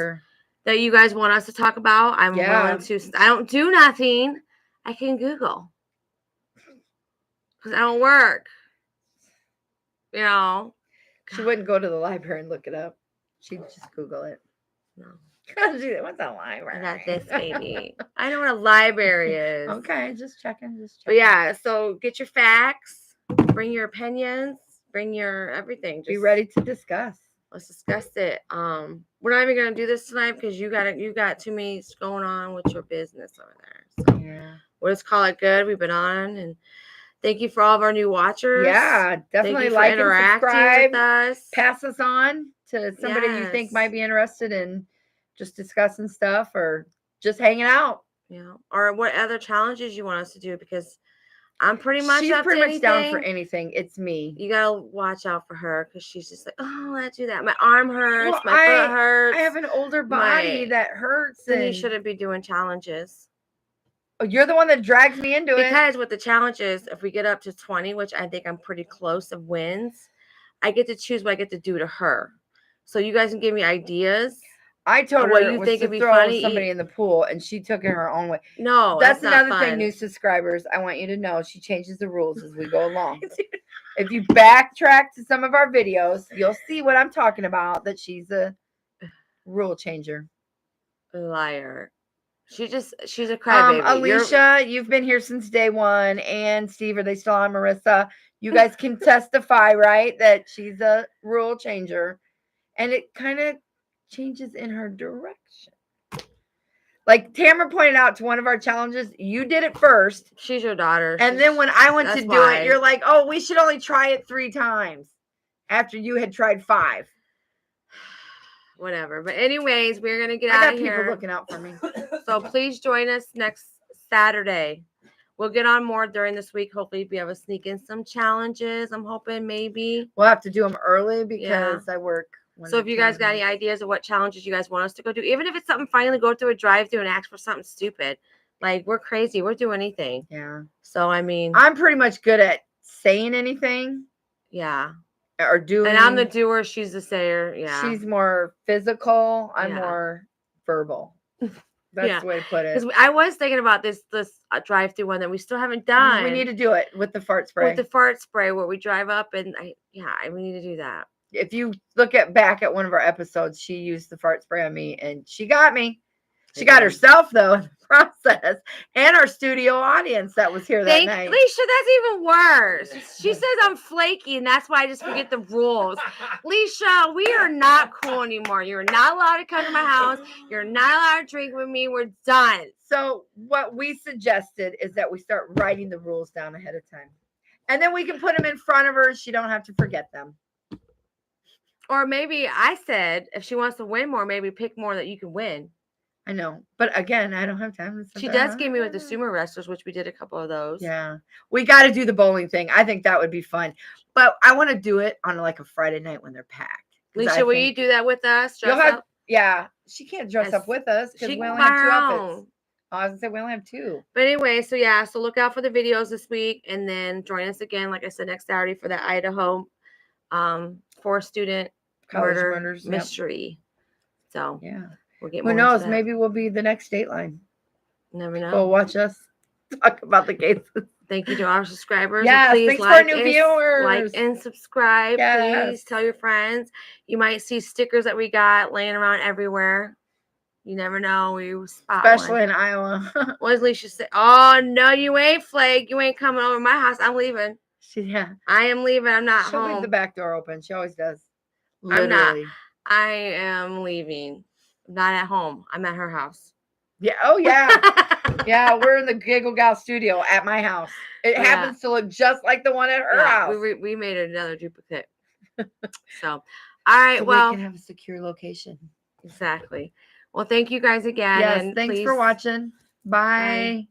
S3: that you guys want us to talk about. I'm willing to. I don't do nothing. I can Google because I don't work. You know,
S2: she wouldn't go to the library and look it up. She'd just Google it.
S3: No.
S2: What's a library?
S3: I got this, baby. I know what a library is.
S2: Okay, just checking.
S3: But yeah, so get your facts, bring your opinions, bring your everything.
S2: Be ready to discuss.
S3: Let's discuss it. We're not even gonna do this tonight because you got too many going on with your business over there. So we'll just call it good. We've been on, and thank you for all of our new watchers.
S2: Yeah, definitely like and subscribe
S3: with us.
S2: Pass us on to somebody you think might be interested in just discussing stuff or just hanging out.
S3: Yeah, or what other challenges you want us to do because. I'm pretty much
S2: down for anything. It's me.
S3: You gotta watch out for her because she's just like, oh, let's do that. My arm hurts. My foot hurts.
S2: I have an older body that hurts.
S3: Then you shouldn't be doing challenges.
S2: Oh, you're the one that drags me into it.
S3: Because with the challenges, if we get up to 20, which I think I'm pretty close of wins, I get to choose what I get to do to her. So you guys can give me ideas.
S2: I told her what you think would be funny. Somebody in the pool, and she took it her own way.
S3: No,
S2: that's another thing. New subscribers, I want you to know she changes the rules as we go along. If you backtrack to some of our videos, you'll see what I'm talking about. That she's a rule changer,
S3: liar. She's a crybaby.
S2: Alicia, you've been here since day one, and Steve, are they still on? Marissa, you guys can testify, right? That she's a rule changer, and it kind of changes in her direction. Like Tamara pointed out to one of our challenges, you did it first.
S3: She's your daughter.
S2: And then when I went to
S3: that's
S2: do
S3: why.
S2: it, you're like, oh, we should only try it 3 times after you had tried 5.
S3: Whatever. But anyways, we're going to get
S2: I
S3: out
S2: got
S3: of
S2: people
S3: here.
S2: looking out for me.
S3: So please join us next Saturday. We'll get on more during this week. Hopefully, be able to sneak in some challenges. I'm hoping maybe.
S2: We'll have to do them early because I work.
S3: So if you guys got any ideas of what challenges you guys want us to go do, even if it's something finally go through a drive-through and ask for something stupid, like we're crazy, we'll do anything.
S2: Yeah.
S3: So I mean,
S2: I'm pretty much good at saying anything.
S3: Yeah.
S2: Or doing.
S3: And I'm the doer. She's the sayer. Yeah.
S2: She's more physical. I'm
S3: Yeah.
S2: more verbal. That's the way to put it.
S3: Because I was thinking about this drive-through one that we still haven't done.
S2: We need to do it with the fart spray.
S3: With the fart spray where we drive up and we need to do that.
S2: If you look back at one of our episodes, she used the fart spray on me and she got me. She got herself though in the process, and our studio audience that was here that night.
S3: Leisha, that's even worse. She says I'm flaky, and that's why I just forget the rules. Leisha, we are not cool anymore. You're not allowed to come to my house. You're not allowed to drink with me. We're done.
S2: So what we suggested is that we start writing the rules down ahead of time, and then we can put them in front of her. She don't have to forget them.
S3: Or maybe I said if she wants to win more, maybe pick more that you can win.
S2: I know, but again, I don't have time.
S3: She does give me with the sumo wrestlers, which we did a couple of those.
S2: Yeah, we got to do the bowling thing. I think that would be fun, but I want to do it on like a Friday night when they're packed.
S3: Leisha, will you do that with us?
S2: Yeah, she can't dress up with us because we only have 2 outfits. Oh, I was gonna say we only have 2.
S3: But anyway, so look out for the videos this week, and then join us again, like I said, next Saturday for the Idaho 4-student murder mystery. So
S2: yeah.
S3: We'll get
S2: Who knows? Maybe we'll be the next Dateline.
S3: Never know.
S2: Go watch us talk about the cases.
S3: Thank you to our subscribers.
S2: Yeah,
S3: please
S2: thanks for new viewers.
S3: Like and subscribe.
S2: Yes.
S3: Please tell your friends. You might see stickers that we got laying around everywhere. You never know. We spot
S2: especially
S3: one.
S2: In Iowa.
S3: What does Leisha say? Oh no, you ain't Flake. You ain't coming over my house. I'm leaving. I am leaving. I'm not
S2: She'll
S3: home.
S2: leave the back door open. She always does.
S3: Literally. I'm not. I am leaving. I'm not at home. I'm at her house.
S2: Yeah. Oh yeah. Yeah. We're in the Giggle Gal studio at my house. It happens to look just like the one at her house.
S3: We made another duplicate. So, all right.
S2: So
S3: well,
S2: we can have a secure location.
S3: Exactly. Well, thank you guys again.
S2: Yes.
S3: And
S2: thanks for watching. Bye.